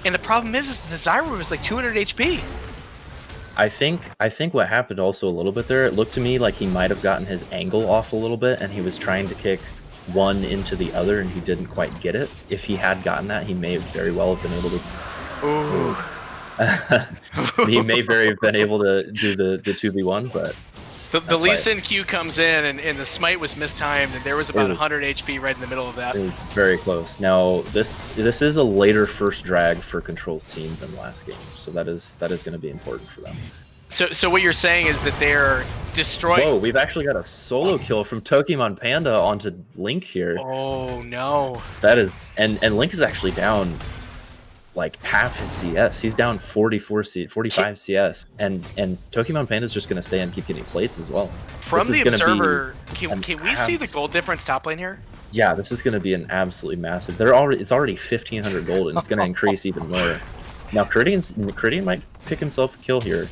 And the problem is the Zyra was like 200 HP. I think what happened also a little bit there, it looked to me like he might have gotten his angle off a little bit, and he was trying to kick one into the other, and he didn't quite get it. If he had gotten that, he may have very well have been able to. He may very have been able to do the 2v1, but. The Lee Sin Q comes in, and the smite was mistimed, and there was about 100 HP right in the middle of that. It was very close. Now, this is a later first drag for Control's team than last game, so that is going to be important for them. So what you're saying is that they're destroying... Whoa, we've actually got a solo kill from Pokemon Panda onto Link here. Oh, no. That is... And Link is actually down... like half his CS. He's down 45 CS, and Pokemon Panda's just gonna stay and keep getting plates as well. From the observer, can we see the gold difference top lane here? Yeah, this is gonna be an absolutely massive. It's already 1,500 gold, and it's gonna increase even more. Now Caridian might pick himself a kill here.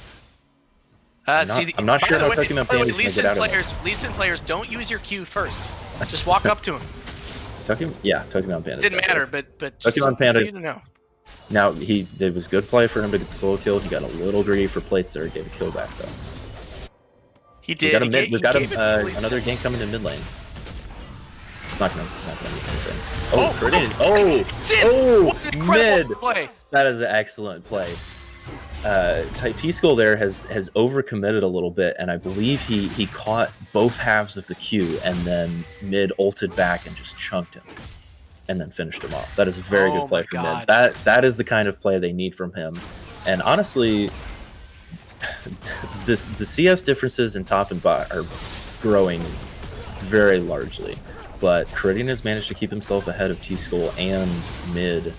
I'm not sure how Pokemon Panda's gonna get out of it. Lee Sin players, don't use your Q first. Just walk up to him. Pokemon Panda. Didn't matter, but Pokemon Panda. You know. Now, it was good play for him to get the solo kill. He got a little greedy for plates there. He gave a kill back, though. He did. We got another gank coming in mid lane. It's not gonna do anything. Oh, Caridian. Oh, mid. Play. That is an excellent play. T-Skull there has overcommitted a little bit, and I believe he caught both halves of the Q, and then mid ulted back and just chunked him. And then finished him off. That is a very good play from mid. That is the kind of play they need from him. And honestly, the CS differences in top and bot are growing very largely. But Ceridian has managed to keep himself ahead of T-Skull, and mid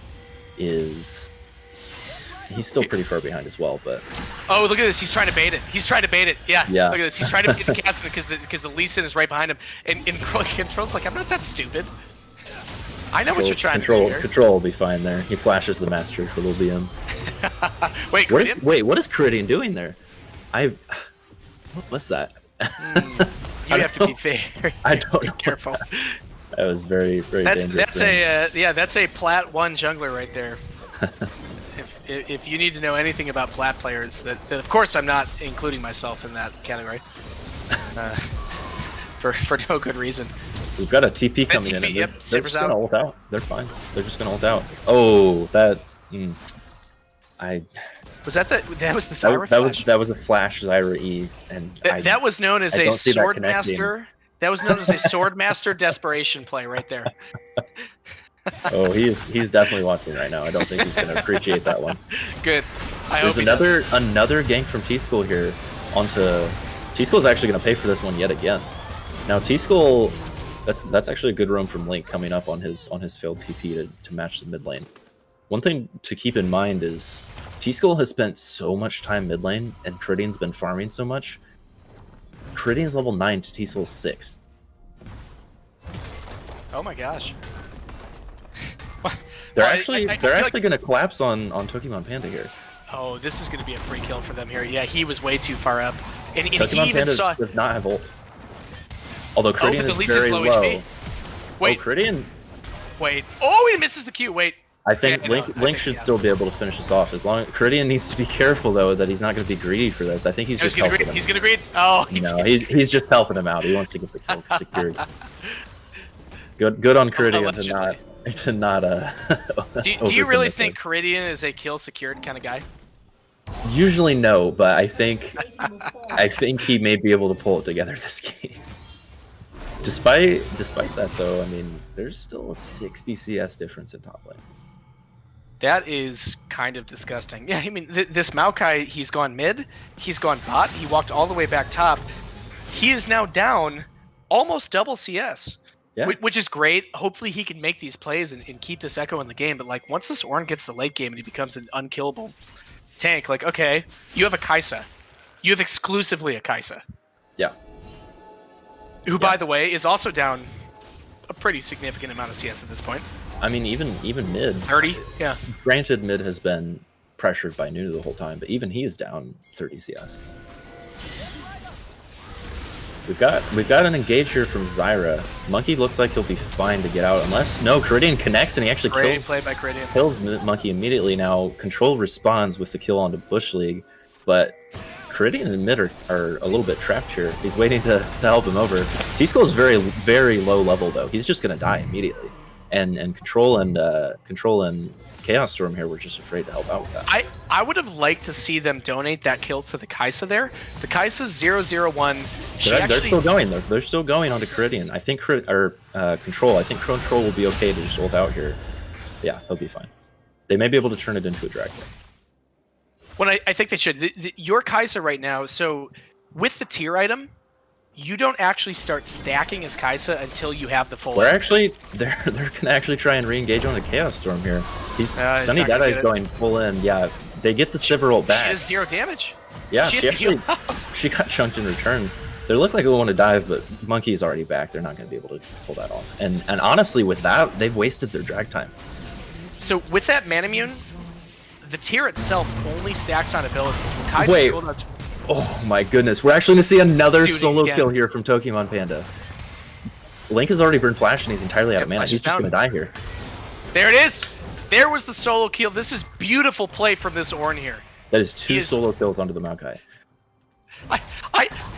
is... He's still pretty far behind as well, but... Oh, look at this. He's trying to bait it. He's trying to bait it. Yeah. Yeah. Look at this. He's trying to bait the cast because the Lee Sin is right behind him. And Control's like, I'm not that stupid. I know what you're trying to do here. Control will be fine there. He flashes the master for little BM. Wait, what is Ceridian doing there? What was that? You have to be fair. I don't know. Careful. That was very, very dangerous. That's a Plat 1 jungler right there. if you need to know anything about Plat players, that of course I'm not including myself in that category. For no good reason. We've got a TP coming in. And yep, they're just gonna ult out. They're fine. They're just gonna ult out. Oh, that. Was that was the Zyra flash? That was a flash Zyra E, and that was known as a sword master. That was known as a sword master desperation play right there. Oh, he's definitely watching right now. I don't think he's gonna appreciate that one. Good. There's another gank from T-Skull here onto T-Skull's actually gonna pay for this one yet again. Now T-Skull, that's actually a good roam from Link coming up on his failed TP to match the mid lane. One thing to keep in mind is T-Skull has spent so much time mid lane, and Ceridian's been farming so much. Ceridian's level 9 to T-Skull's 6. Oh my gosh. They're actually going to collapse on Pokemon Panda here. Oh, this is going to be a free kill for them here. Yeah, he was way too far up. And he Pokemon even Panda saw... does not have ult. Although Ceridian is very low. HP. Wait. Oh, Ceridian... Wait. Oh, he misses the Q. Wait. I think Link should still be able to finish this off. As long as Ceridian needs to be careful though that he's not going to be greedy for this. I think he's just helping him. He's going to greed. Oh, he's just helping him out. He wants to get the kill secured. Good on Ceridian to not Do you really think Ceridian is a kill secured kind of guy? Usually no, but I think he may be able to pull it together this game. Despite that though, I mean, there's still a 60 CS difference in top lane. That is kind of disgusting. Yeah, I mean, this Maokai, he's gone mid, he's gone bot, he walked all the way back top. He is now down almost double CS, yeah. Which is great. Hopefully he can make these plays and keep this Echo in the game. But like once this Ornn gets the late game and he becomes an unkillable tank, like, okay, you have a Kai'Sa. You have exclusively a Kai'Sa. Yeah. Who, by the way, is also down a pretty significant amount of CS at this point. I mean, even mid. 30, yeah. Granted, mid has been pressured by Nunu the whole time, but even he is down 30 CS. We've got an engage here from Zyra. Monkey looks like he'll be fine to get out, unless Ceridian connects and he actually kills Monkey immediately. Now Control responds with the kill onto Bush League, but Ceridian and mid are a little bit trapped here. He's waiting to help him over. T-Skull is very, very low level though. He's just gonna die immediately. And Control and Chaos Storm here were just afraid to help out with that. I would have liked to see them donate that kill to the Kai'Sa there. The Kai'Sa's 0-0-1. They're still going though. They're still going onto Ceridian. I think Control. I think Control will be okay to just ult out here. Yeah, he'll be fine. They may be able to turn it into a drag. Well, I think they should. Your Kai'Sa right now, so with the tier item, you don't actually start stacking as Kai'Sa until you have the full. They're gonna actually try and re-engage on the Chaos Storm here. Sunny Dada is going full in. Yeah, they get the Sivir ult back. She does 0 damage. Yeah, she got chunked in return. They look like they want to dive, but Monkey is already back. They're not going to be able to pull that off. And honestly, with that, they've wasted their drag time. So with that Manamune, the tier itself only stacks on abilities. Wait. Oh my goodness. We're actually going to see another solo kill here from Pokemon Panda. Link has already burned Flash and he's entirely out of mana. He's just going to die here. There it is. There was the solo kill. This is beautiful play from this Ornn here. That is two solo kills onto the Maokai.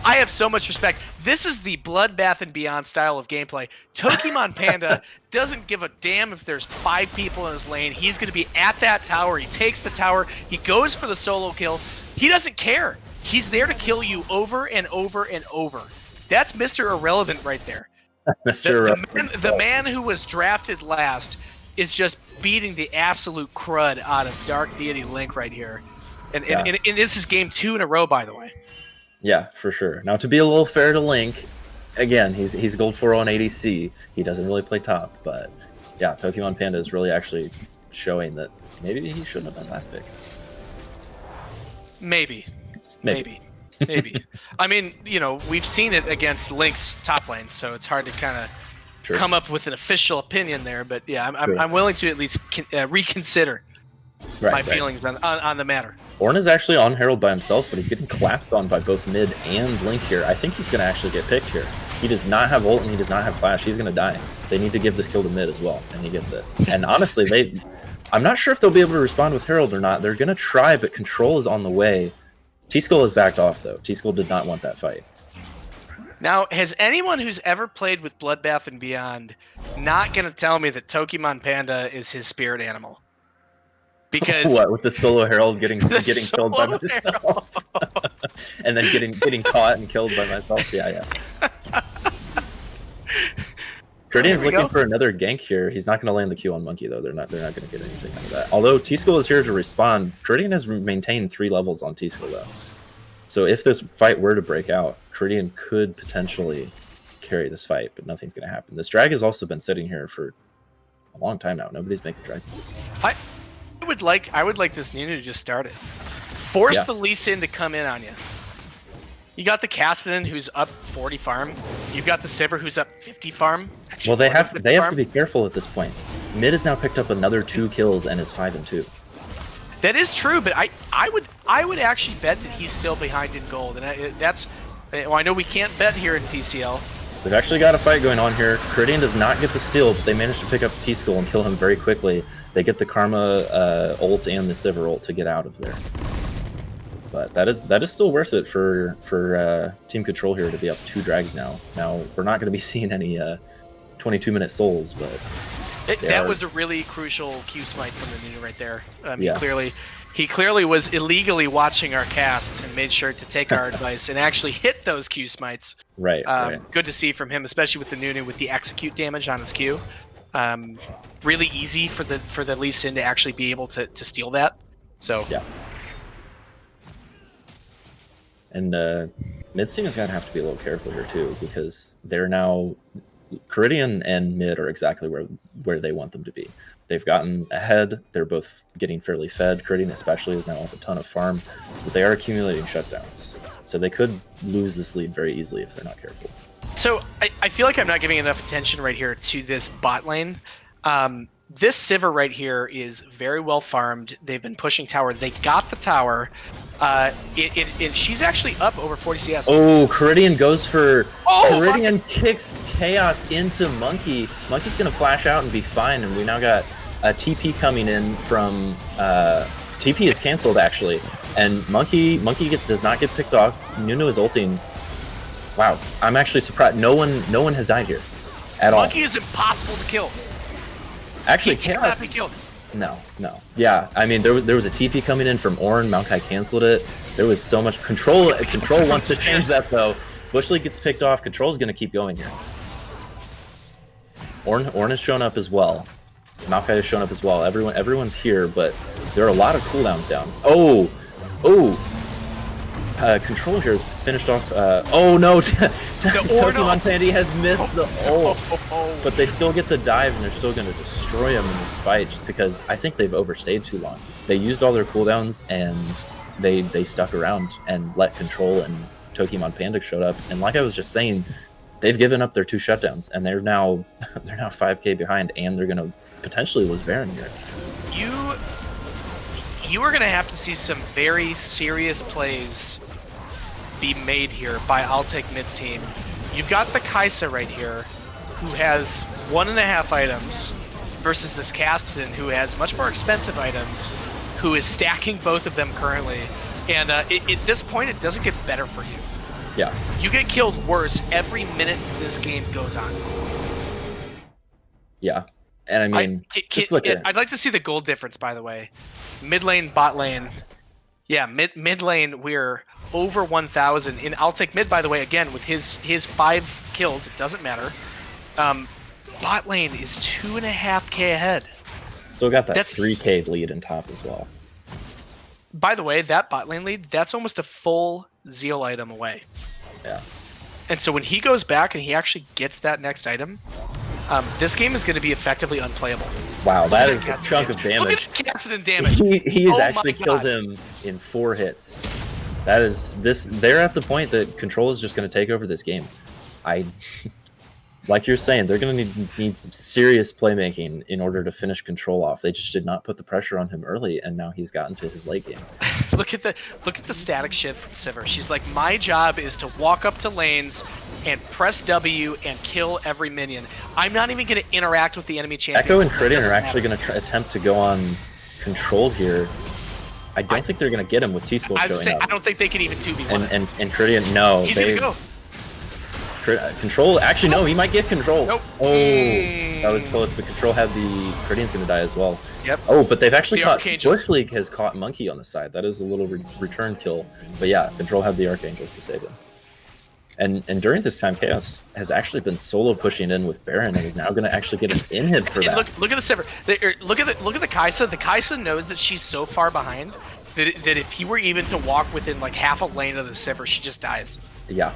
I have so much respect. This is the Bloodbath and Beyond style of gameplay. Pokemon Panda doesn't give a damn if there's 5 people in his lane. He's going to be at that tower. He takes the tower. He goes for the solo kill. He doesn't care. He's there to kill you over and over and over. That's Mr. Irrelevant right there. The man who was drafted last is just beating the absolute crud out of Dark Deity Link right here. And, Yeah. and this is game 2 in a row, by the way. Yeah, for sure. Now, to be a little fair to Link, again, he's gold 4 on ADC. He doesn't really play top, but yeah, Pokemon Panda is really actually showing that maybe he shouldn't have been last pick. Maybe. Maybe. I mean, you know, we've seen it against Link's top lane, so it's hard to kind of come up with an official opinion there. But yeah, I'm willing to at least reconsider my feelings on the matter. Ornn is actually on Herald by himself, but he's getting collapsed on by both Mid and Link here. I think he's going to actually get picked here. He does not have ult and he does not have flash. He's going to die. They need to give this kill to Mid as well, and he gets it. And honestly, I'm not sure if they'll be able to respond with Herald or not. They're going to try, but Control is on the way. T-Skull has backed off, though. T-Skull did not want that fight. Now, has anyone who's ever played with Bloodbath and Beyond not going to tell me that Pokemon Panda is his spirit animal? Because what, with the solo Herald getting killed by myself, and then getting caught and killed by myself? Yeah. Kritian's looking for another gank here. He's not going to land the Q on Monkey though. They're not going to get anything out of that. Although T-Skull is here to respond, Kritian has maintained 3 levels on T-Skull though. So if this fight were to break out, Kritian could potentially carry this fight, but nothing's going to happen. This drag has also been sitting here for a long time now. Nobody's making dragons. I would like this Nunu to just start it. Force the Lee Sin to come in on you. You got the Kassadin who's up 40 farm. You've got the Sivir who's up 50 farm. Actually, well, they have to be careful at this point. Mid has now picked up another 2 kills and is 5-2. That is true, but I would actually bet that he's still behind in gold, and I know we can't bet here in TCL. They've actually got a fight going on here. Kritian does not get the steal, but they manage to pick up T-Skull and kill him very quickly. They get the Karma ult and the Sivir ult to get out of there. But that is still worth it for Team Control here to be up 2 drags now. Now, we're not going to be seeing any 22-minute souls, but... That was a really crucial Q smite from the Nunu right there. He clearly was illegally watching our cast and made sure to take our advice and actually hit those Q smites. Right. Good to see from him, especially with the Nunu with the execute damage on his Q. Really easy for the Lee Sin to actually be able to steal that. So yeah. And Mid's team is going to have to be a little careful here too, because they're now Kritian and Mid are exactly where they want them to be. They've gotten ahead. They're both getting fairly fed. Kritian especially is now with a ton of farm, but they are accumulating shutdowns. So they could lose this lead very easily if they're not careful. So I feel like I'm not giving enough attention right here to this bot lane. This Sivir right here is very well farmed. They've been pushing tower. They got the tower. She's actually up over 40 CS. Oh, Kritian goes for... Kritian kicks Chaos into Monkey. Monkey's going to flash out and be fine, and we now got a TP coming in from... TP is canceled, actually. And Monkey does not get picked off. Nunu is ulting. Wow, I'm actually surprised. No one has died here at all. Monkey is impossible to kill. Actually, he cannot be killed. No. Yeah, I mean, there was a TP coming in from Ornn. Maokai canceled it. There was so much control. Control wants to change that, though. Bush League gets picked off. Control's going to keep going here. Ornn has shown up as well. Maokai has shown up as well. Everyone's here, but there are a lot of cooldowns down. Control here has finished off. Oh no! Pokemon Panda has missed the ult, but they still get the dive, and they're still going to destroy him in this fight just because I think they've overstayed too long. They used all their cooldowns, and they stuck around and let Control and Pokemon Panda showed up. And like I was just saying, they've given up their 2 shutdowns, and they're now 5K behind, and they're going to potentially lose Baron here. You are going to have to see some very serious plays be made here by I'll Take Mid's team. You've got the Kaisa right here, who has 1.5 items, versus this Kassadin, who has much more expensive items, who is stacking both of them currently. And at this point, it doesn't get better for you. Yeah. You get killed worse every minute this game goes on. Yeah. And I mean, I'd like to see the gold difference, by the way. Mid lane, bot lane. Yeah, mid lane, we're over 1,000. And I'll Take Mid, by the way, again, with his 5 kills, it doesn't matter. Bot lane is 2.5K ahead. Still got that 3K lead in top as well. by the way, that bot lane lead, that's almost a full Zeal item away. Yeah. And so when he goes back and he actually gets that next item, this game is going to be effectively unplayable. Wow, that is a chunk of damage. Look at accident damage. He has actually killed him in 4 hits. That is they're at the point that Control is just going to take over this game. Like you're saying, they're going to need some serious playmaking in order to finish Control off. They just did not put the pressure on him early, and now he's gotten to his late game. Look at the static shit from Sivir. She's like, my job is to walk up to lanes and press W and kill every minion. I'm not even going to interact with the enemy champions. Echo and Critting are actually going to attempt to go on Control here. I don't think they're going to get him with T-Skull showing up. I don't think they can even 2v1. And Critting, no. He's going to go. Control, actually no, he might get Control. Nope. Oh, that was close, but Control had the Critting's going to die as well. Yep. Oh, but they've actually caught, Archangels. Bush League has caught Monkey on the side. That is a little return kill. But yeah, Control had the Archangels to save him. And during this time, Chaos has actually been solo pushing in with Baron and is now going to actually get an inhib for that. Look at the Sivir. Look at the Kai'Sa. The Kai'Sa knows that she's so far behind that if he were even to walk within like half a lane of the Sivir, she just dies. Yeah.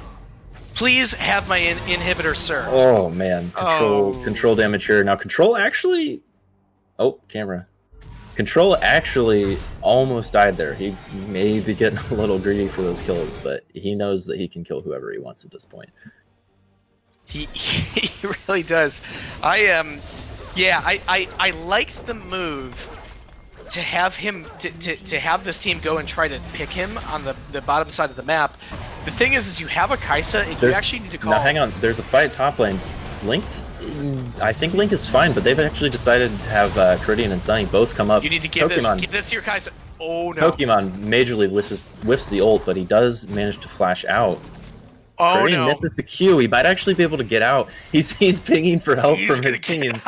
Please have my inhibitor, sir. Oh man, Control damage here. Now Control actually, camera. Control actually almost died there. He may be getting a little greedy for those kills, but he knows that he can kill whoever he wants at this point. He really does. I liked the move to have him to have this team go and try to pick him on the bottom side of the map. The thing is you have a Kai'Sa and you actually need to call. Now hang on, there's a fight top lane. Link, I think Link is fine, but they've actually decided to have Critting and Sunny both come up. You need to give this to your Kai'Sa. Oh no. Pokemon majorly whiffs the ult, but he does manage to flash out. Oh Critting no. misses the Q. He might actually be able to get out. He's pinging for help from his team.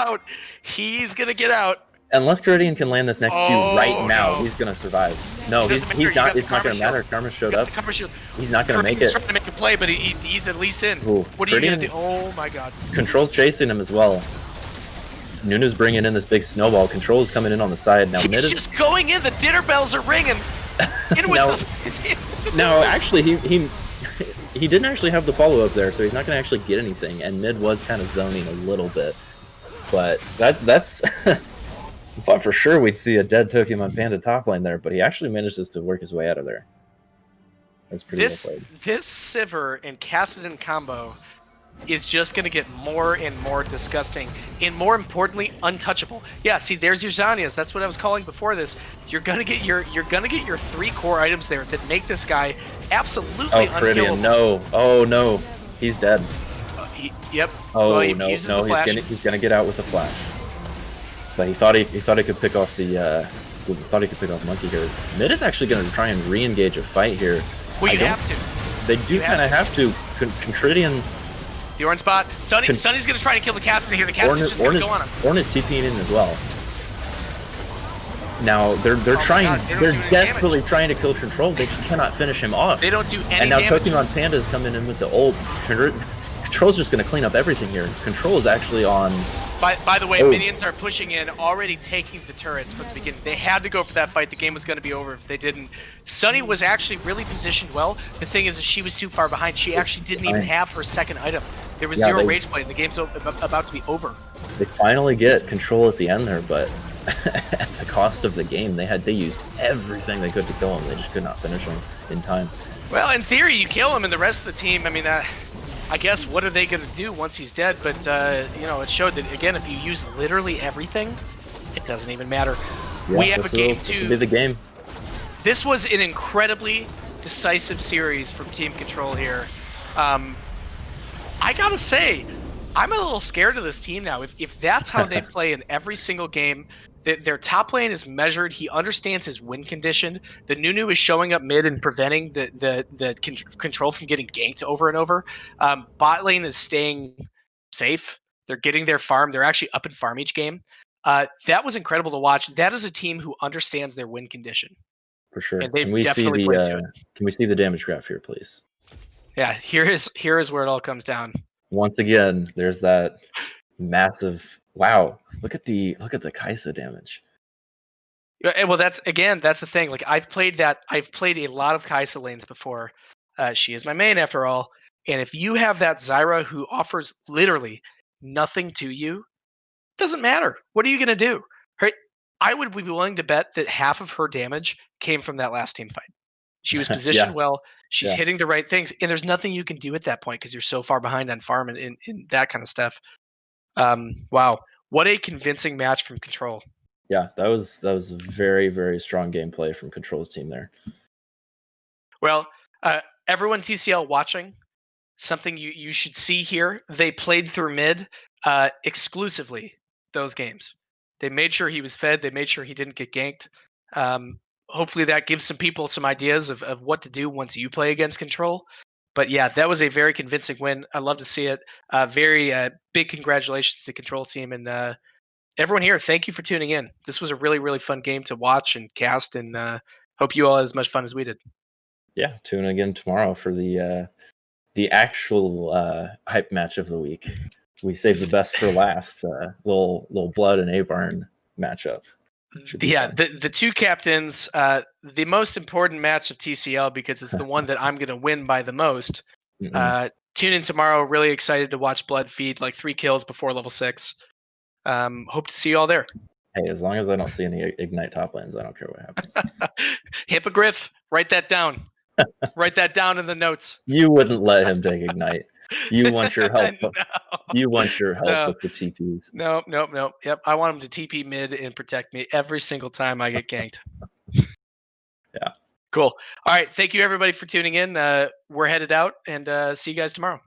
He's gonna get out. Unless Critting can land this next Q right now, he's gonna survive. No, he's not. It's not gonna matter. Karma showed up. He's not gonna make it. He's trying to make a play, but he's at least in. Ooh, what are you gonna do? Oh my god. Control's chasing him as well. Nunu's bringing in this big snowball. Control is coming in on the side now. He's just going in. The dinner bells are ringing. In with no, actually, he didn't actually have the follow up there, so he's not gonna actually get anything. And mid was kind of zoning a little bit, but that's. I thought for sure we'd see a dead Pokemon Panda top lane there, but he actually manages to work his way out of there. That's pretty well played. This Sivir and Kassadin combo is just going to get more and more disgusting, and more importantly, untouchable. Yeah, see, there's your Zhonya's. That's what I was calling before this. You're gonna get your 3 core items there that make this guy absolutely unkillable. No, oh no, he's dead. Yep. Oh no, he's gonna get out with a flash. But he thought he could pick off Monkey here. Mid is actually going to try and re-engage a fight here. Well, you have to. They do kind of have to. Contridian. The orange spot. Sunny's going to try to kill the Kassadin here. The Kassadin's just going to go on him. Ornn is TPing in as well. Now they're trying. They're desperately trying to kill Control. They just cannot finish him off. They don't do any And now damage. Pokemon Panda is coming in with the ult. Control's just going to clean up everything here. Control is actually on. By the way, minions are pushing in, already taking the turrets from the beginning. They had to go for that fight. The game was going to be over if they didn't. Sunny was actually really positioned well. The thing is, she was too far behind. She actually didn't even have her second item. There was zero rage play, and the game's about to be over. They finally get Control at the end there, but at the cost of the game, they used everything they could to kill him. They just could not finish him in time. Well, in theory, you kill him, and the rest of the team, I mean, I guess what are they going to do once he's dead? But you know, it showed that again, if you use literally everything, it doesn't even matter. Yeah, we have a game 2. Be the game. This was an incredibly decisive series from Team Control here. I gotta say, I'm a little scared of this team now. If that's how they play in every single game, their top lane is measured. He understands his win condition. The Nunu is showing up mid and preventing the Control from getting ganked over and over. Bot lane is staying safe. They're getting their farm. They're actually up in farm each game. That was incredible to watch. That is a team who understands their win condition. For sure. And they've definitely played to it. Can we see the damage graph here, please? Yeah, here is where it all comes down. Once again, there's that massive. Wow! Look at the Kai'Sa damage. Well, that's the thing. Like I've played a lot of Kai'Sa lanes before. She is my main after all. And if you have that Zyra who offers literally nothing to you, doesn't matter. What are you gonna do? I would be willing to bet that half of her damage came from that last team fight. She was positioned well. She's hitting the right things, and there's nothing you can do at that point because you're so far behind on farm and in that kind of stuff. Wow, what a convincing match from Control. Yeah, that was very, very strong gameplay from Control's team there. Well, everyone TCL watching, something you should see here. They played through mid exclusively those games. They made sure he was fed. They made sure he didn't get ganked. Hopefully that gives some people some ideas of what to do once you play against Control. But yeah, that was a very convincing win. I love to see it. Very big congratulations to Control team and everyone here. Thank you for tuning in. This was a really, really fun game to watch and cast, and hope you all had as much fun as we did. Yeah, tune in again tomorrow for the actual hype match of the week. We saved the best for last. Little Blud and Abarn matchup. Yeah, the two captains, the most important match of TCL because it's the one that I'm going to win by the most. Tune in tomorrow. Really excited to watch Blud feed like 3 kills before level 6. Hope to see you all there. Hey, as long as I don't see any Ignite top lanes, I don't care what happens. Hippogriff, write that down. Write that down in the notes. You wouldn't let him take Ignite. You want your help. No. You want your help with the TPs. Nope. Yep, I want him to TP mid and protect me every single time I get ganked. Yeah. Cool. All right. Thank you, everybody, for tuning in. We're headed out, and see you guys tomorrow.